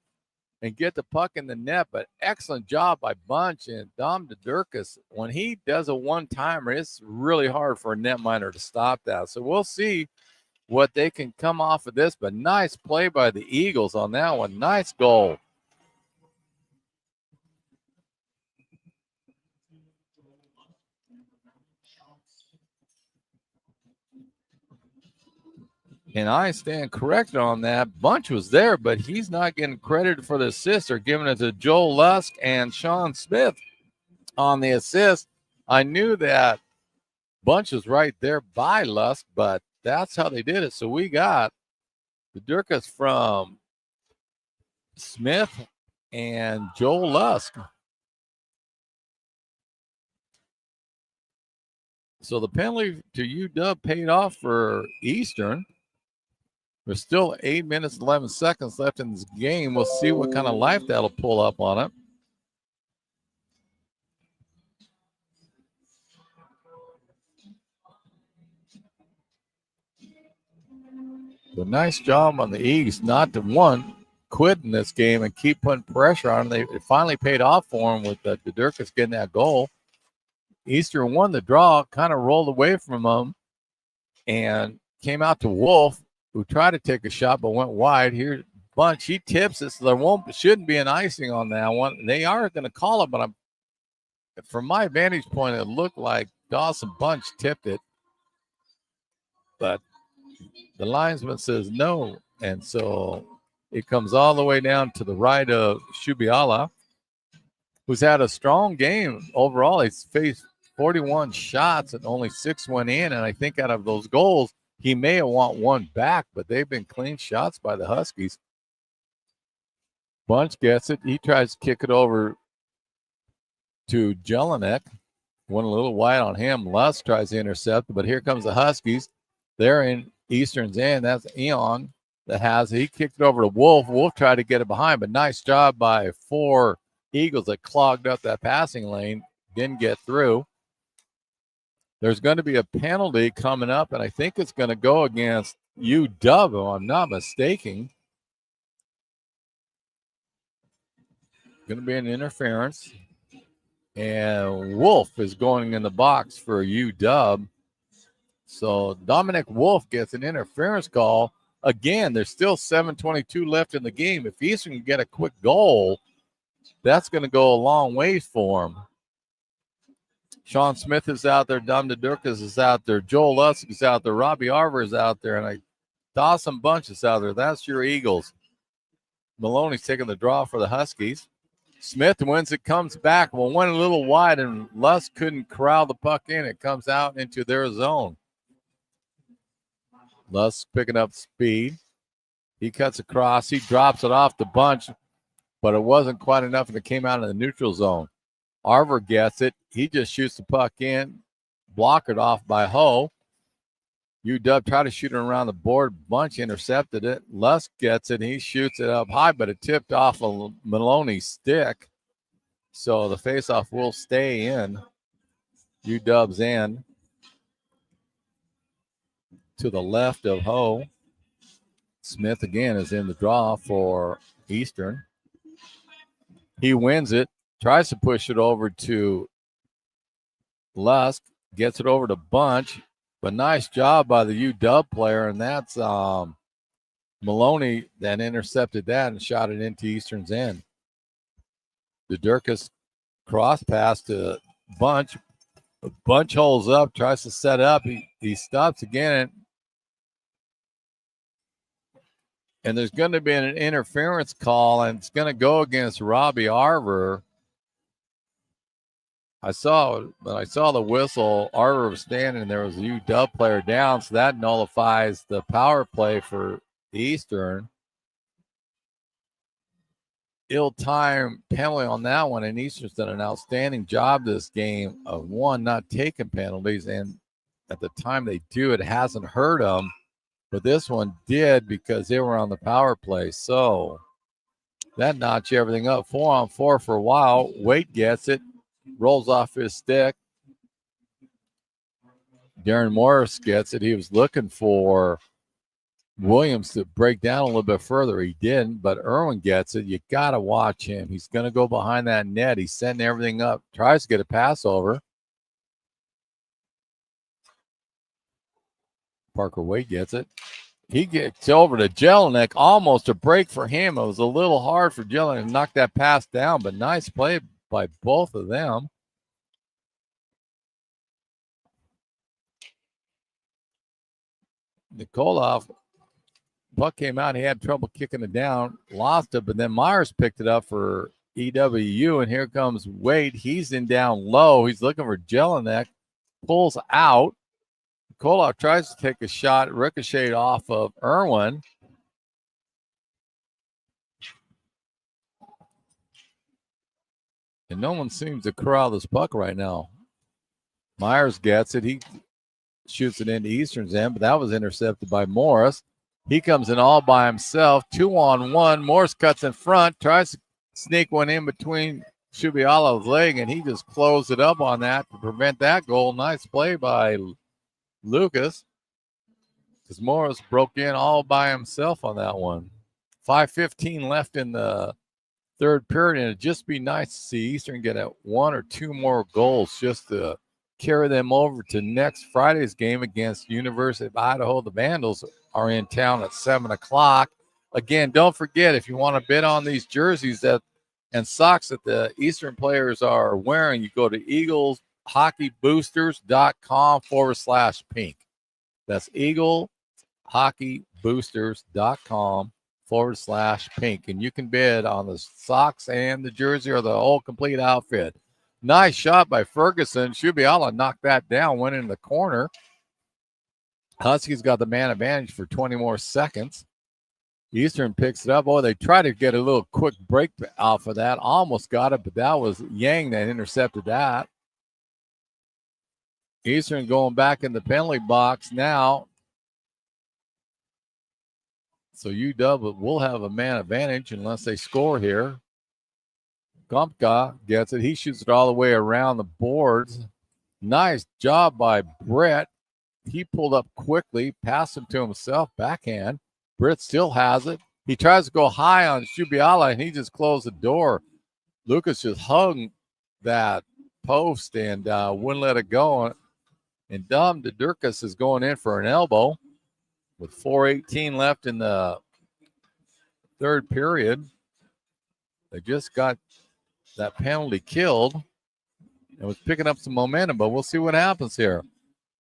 and get the puck in the net. But excellent job by Bunch and Dom Dudurkas. When he does a one-timer, it's really hard for a netminder to stop that. So we'll see what they can come off of this, but nice play by the Eagles on that one. Nice goal. And I stand corrected on that. Bunch was there, but he's not getting credited for the assist or giving it to Joel Lusk and Sean Smith on the assist. I knew that Bunch was right there by Lusk, but that's how they did it. So we got the Durkas from Smith and Joel Lusk. So the penalty to UW paid off for Eastern. There's still 8 minutes and 11 seconds left in this game. We'll see what kind of life that'll pull up on it. So nice job on the East not to quit in this game and keep putting pressure on them. It finally paid off for them with the Dudurkas getting that goal. Eastern won the draw, kind of rolled away from them and came out to Wolf, who tried to take a shot but went wide. Here, Bunch, he tips it, so there shouldn't be an icing on that one. They are going to call it, but from my vantage point, it looked like Dawson Bunch tipped it. But The linesman says no. And so it comes all the way down to the right of Shubiala, who's had a strong game overall. He's faced 41 shots and only 6 went in. And I think out of those goals, he may have want one back, but they've been clean shots by the Huskies. Bunch gets it. He tries to kick it over to Jelinek. Went a little wide on him. Lusk tries to intercept, but here comes the Huskies. They're in Eastern's end. That's Eon that has it. He kicked it over to Wolf. Wolf tried to get it behind, but nice job by 4 Eagles that clogged up that passing lane. Didn't get through. There's going to be a penalty coming up, and I think it's going to go against UW, if I'm not mistaken. Going to be an interference. And Wolf is going in the box for UW. So Dominic Wolf gets an interference call. Again, there's still 7:22 left in the game. If Eastern can get a quick goal, that's going to go a long ways for him. Sean Smith is out there. Dom DeDurkas is out there. Joel Lusk is out there. Robbie Arver is out there. And Dawson Bunch is out there. That's your Eagles. Maloney's taking the draw for the Huskies. Smith wins it, comes back. Well, went a little wide, and Lusk couldn't corral the puck in. It comes out into their zone. Lusk picking up speed. He cuts across. He drops it off the Bunch, but it wasn't quite enough, and it came out in the neutral zone. Arver gets it. He just shoots the puck in. Blockered off by Ho. UW tried to shoot it around the board. Bunch intercepted it. Lusk gets it. He shoots it up high, but it tipped off of Maloney's stick. So the faceoff will stay in UW's end. To the left of Ho. Smith again is in the draw for Eastern. He wins it. Tries to push it over to Lusk. Gets it over to Bunch. But nice job by the UW player, and that's Maloney that intercepted that and shot it into Eastern's end. The Durkas cross pass to Bunch. Bunch holds up, tries to set up. He stops again, and there's going to be an interference call, and it's going to go against Robbie Arver. I saw the whistle. Arver was standing. There was a UW player down, so that nullifies the power play for Eastern. Ill-timed penalty on that one, and Eastern's done an outstanding job this game of, one, not taking penalties, and at the time they do, it hasn't hurt them, but this one did because they were on the power play. So that notched everything up. 4-on-4 for a while. Waite gets it. Rolls off his stick. Darren Morris gets it. He was looking for Williams to break down a little bit further. He didn't, but Irwin gets it. You got to watch him. He's going to go behind that net. He's setting everything up. Tries to get a pass over. Parker Waite gets it. He gets over to Jelinek. Almost a break for him. It was a little hard for Jelinek to knock that pass down, but nice play by both of them. Nikolov, puck came out. He had trouble kicking it down, lost it, but then Myers picked it up for EWU, and here comes Wade. He's in down low. He's looking for Jelinek, pulls out. Nikolov tries to take a shot, ricocheted off of Irwin. And no one seems to corral this puck right now. Myers gets it. He shoots it into Eastern's end, but that was intercepted by Morris. He comes in all by himself. 2-on-1. Morris cuts in front, tries to sneak one in between Shubiala's leg, and he just closed it up on that to prevent that goal. Nice play by Lucas, because Morris broke in all by himself on that one. 5:15 left in the third period, and it'd just be nice to see Eastern get at 1 or 2 more goals just to carry them over to next Friday's game against University of Idaho. The Vandals are in town at 7 o'clock. Again, don't forget, if you want to bid on these jerseys and socks that the Eastern players are wearing, you go to eagleshockeyboosters.com/pink. That's eagleshockeyboosters hockeyboosters.com/pink. And you can bid on the socks and the jersey or the whole complete outfit. Nice shot by Ferguson. Shubiala knocked that down, went in the corner. Huskies got the man advantage for 20 more seconds. Eastern picks it up. Oh, they try to get a little quick break off of that. Almost got it, but that was Yang that intercepted that. Eastern going back in the penalty box now. So UW will have a man advantage unless they score here. Gumpka gets it. He shoots it all the way around the boards. Nice job by Brett. He pulled up quickly, passed him to himself, backhand. Britt still has it. He tries to go high on Shubiala, and he just closed the door. Lucas just hung that post and wouldn't let it go. And Dom Dedurkas is going in for an elbow with 4:18 left in the third period. They just got that penalty killed. It was picking up some momentum, but we'll see what happens here.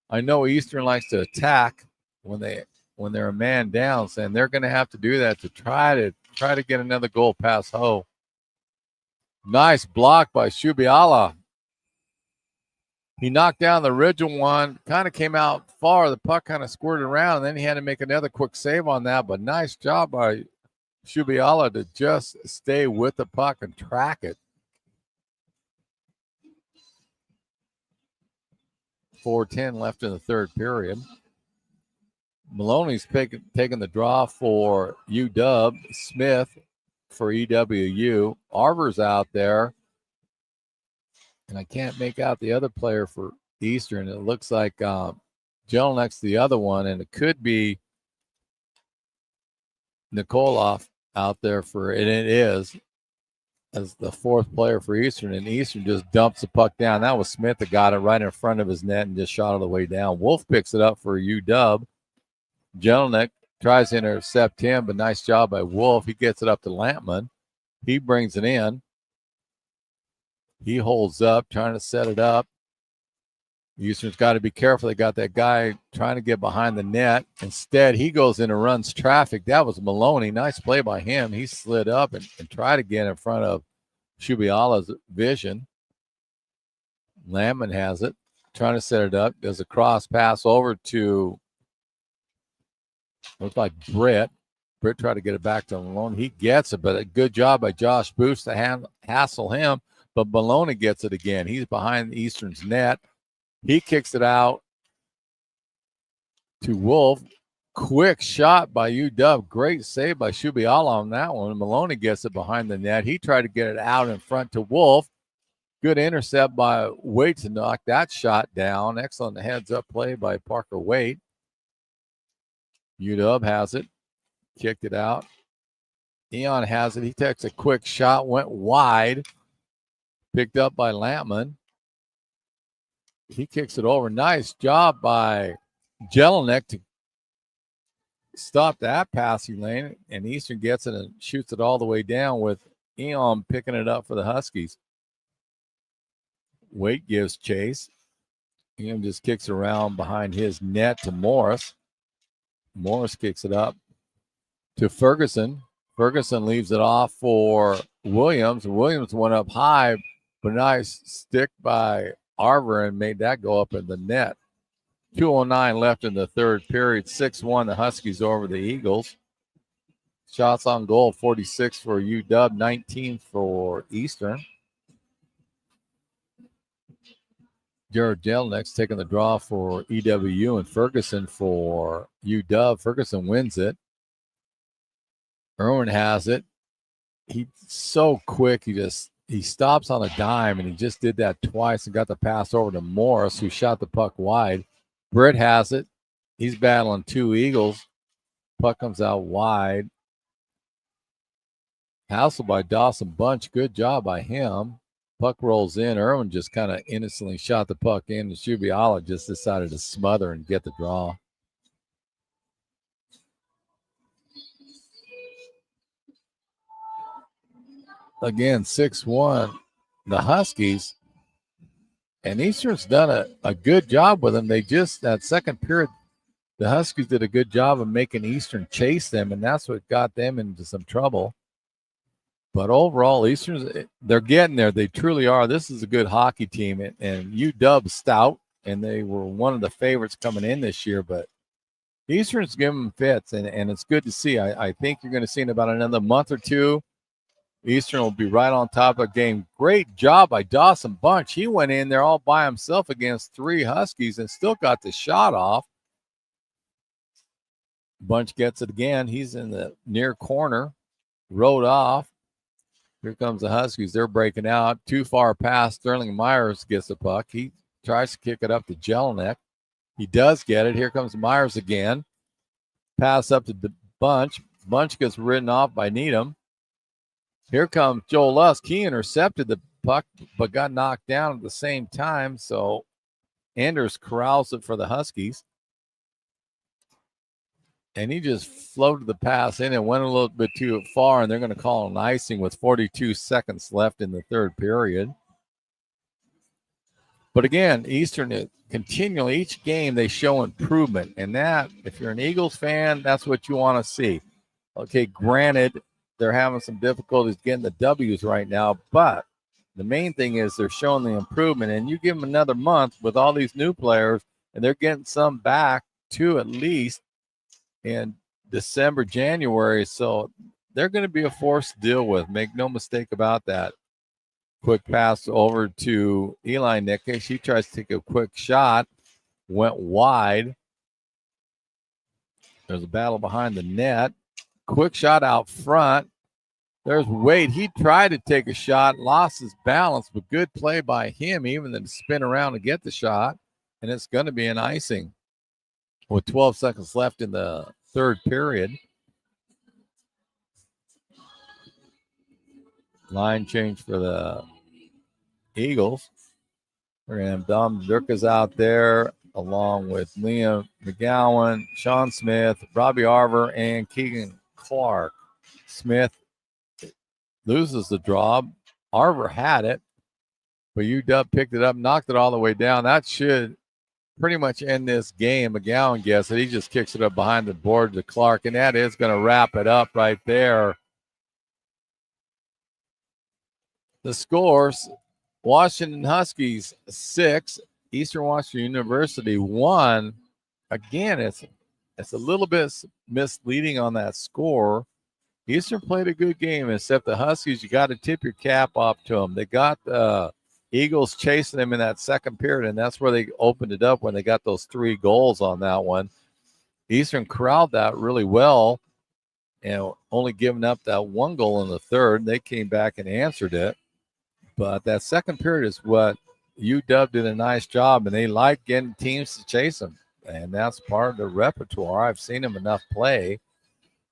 I know Eastern likes to attack when they're a man down, and they're going to have to do that to try to get another goal past Ho. Nice block by Shubiala. He knocked down the original one, kind of came out far. The puck kind of squirted around, and then he had to make another quick save on that. But nice job by Shubiala to just stay with the puck and track it. 4:10 left in the third period. Maloney's taking the draw for UW. Smith for EWU. Arver's out there. And I can't make out the other player for Eastern. It looks like Jelinek's the other one, and it could be Nikolov out there for it. It is as the fourth player for Eastern, and Eastern just dumps the puck down. That was Smith that got it right in front of his net and just shot it the way down. Wolf picks it up for UW. Jelinek tries to intercept him, but nice job by Wolf. He gets it up to Lampman. He brings it in. He holds up, trying to set it up. Eastern's got to be careful. They got that guy trying to get behind the net. Instead, he goes in and runs traffic. That was Maloney. Nice play by him. He slid up and tried to get in front of Shubiala's vision. Lampman has it, trying to set it up. Does a cross pass over to, looks like Britt. Britt tried to get it back to Maloney. He gets it, but a good job by Josh Booth to hassle him. But Maloney gets it again. He's behind Eastern's net. He kicks it out to Wolf. Quick shot by UW. Great save by Shubiala on that one. Maloney gets it behind the net. He tried to get it out in front to Wolf. Good intercept by Waite to knock that shot down. Excellent heads-up play by Parker Waite. UW has it. Kicked it out. Eon has it. He takes a quick shot. Went wide. Picked up by Lampman. He kicks it over. Nice job by Jelinek to stop that passing lane. And Eastern gets it and shoots it all the way down with Eon picking it up for the Huskies. Waite gives chase. Eon just kicks it around behind his net to Morris. Morris kicks it up to Ferguson. Ferguson leaves it off for Williams. Williams went up high, but nice stick by Arver and made that go up in the net. 2:09 left in the third period. 6-1 the Huskies over the Eagles. Shots on goal, 46 for UW, 19 for Eastern. Jared Jelinek's taking the draw for EWU and Ferguson for UW. Ferguson wins it. Irwin has it. He's so quick. He stops on a dime, and he just did that twice and got the pass over to Morris, who shot the puck wide. Britt has it. He's battling two Eagles. Puck comes out wide. Hassle by Dawson Bunch. Good job by him. Puck rolls in. Irwin just kind of innocently shot the puck in, and Shubiala just decided to smother and get the draw. Again, 6-1, the Huskies. And Eastern's done a good job with them. They just, that second period, the Huskies did a good job of making Eastern chase them, and that's what got them into some trouble. But overall, Eastern's, they're getting there. They truly are. This is a good hockey team, and UW's stout, and they were one of the favorites coming in this year. But Eastern's giving them fits, and it's good to see. I think you're going to see in about another month or two, Eastern will be right on top of the game. Great job by Dawson Bunch. He went in there all by himself against 3 Huskies and still got the shot off. Bunch gets it again. He's in the near corner, rode off. Here comes the Huskies. They're breaking out. Too far past. Sterling Myers gets the puck. He tries to kick it up to Jelinek. He does get it. Here comes Myers again. Pass up to the Bunch. Bunch gets ridden off by Needham. Here comes Joel Lusk. He intercepted the puck but got knocked down at the same time. So Anders corrals it for the Huskies. And he just floated the pass in and went a little bit too far, and they're going to call an icing with 42 seconds left in the third period. But again, Eastern continually, each game they show improvement. And that, if you're an Eagles fan, that's what you want to see. Okay, granted, they're having some difficulties getting the W's right now, but the main thing is they're showing the improvement. And you give them another month with all these new players, and they're getting some back, 2 at least, in December, January. So they're going to be a force to deal with. Make no mistake about that. Quick pass over to Eli Nicke. She tries to take a quick shot. Went wide. There's a battle behind the net. Quick shot out front. There's Wade. He tried to take a shot, lost his balance, but good play by him, even to spin around to get the shot. And it's going to be an icing with 12 seconds left in the third period. Line change for the Eagles. We're going to have Dom Durkas out there along with Liam McGowan, Sean Smith, Robbie Arver, and Keegan Clark. Smith loses the draw. Arver had it, but UW picked it up, knocked it all the way down. That should pretty much end this game. McGowan gets it. He just kicks it up behind the board to Clark, and that is going to wrap it up right there. The scores, Washington Huskies 6, Eastern Washington University 1. Again, it's a little bit misleading on that score. Eastern played a good game, except the Huskies, you got to tip your cap off to them. They got Eagles chasing them in that second period, and that's where they opened it up when they got those 3 goals on that one. Eastern corralled that really well, and only giving up that 1 goal in the third. They came back and answered it. But that second period is what UW did a nice job, and they like getting teams to chase them. And that's part of the repertoire. I've seen them enough play,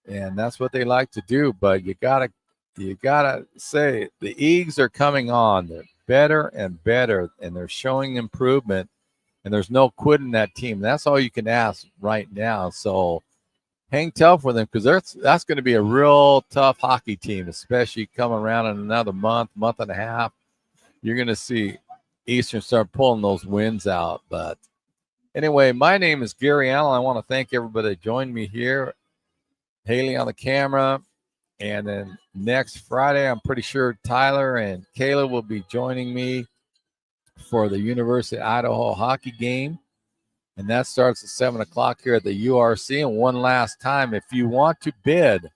and that's what they like to do. But you gotta say the Eags are coming on. They're better and better, and they're showing improvement, and there's no quitting that team. That's all you can ask right now. So hang tough with them, because that's going to be a real tough hockey team, especially coming around in another month and a half. You're going to see Eastern start pulling those wins out. But anyway, my name is Gary Allen. I want to thank everybody that joined me here. Haley on the camera. And then next Friday, I'm pretty sure Tyler and Kayla will be joining me for the University of Idaho hockey game. And that starts at 7 o'clock here at the URC. And one last time, if you want to bid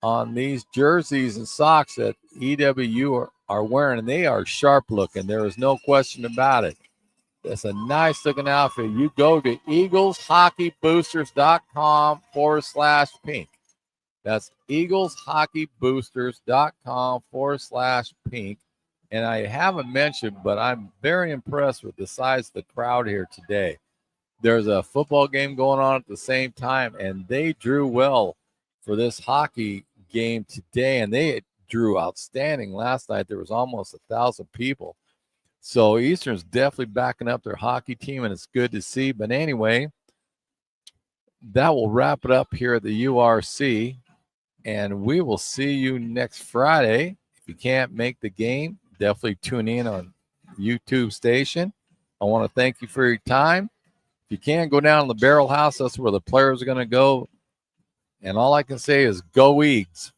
on these jerseys and socks that EWU are wearing, and they are sharp looking, there is no question about it. That's a nice looking outfit. You go to eagleshockeyboosters.com/pink. That's eagleshockeyboosters.com/pink. And I haven't mentioned, but I'm very impressed with the size of the crowd here today. There's a football game going on at the same time, and they drew well for this hockey game today, and they drew outstanding last night. There was almost 1,000 people. So Eastern's definitely backing up their hockey team, and it's good to see. But anyway, that will wrap it up here at the URC, and we will see you next Friday. If you can't make the game, definitely tune in on YouTube station. I want to thank you for your time. If you can, go down to the barrel house. That's where the players are going to go. And all I can say is go Eags.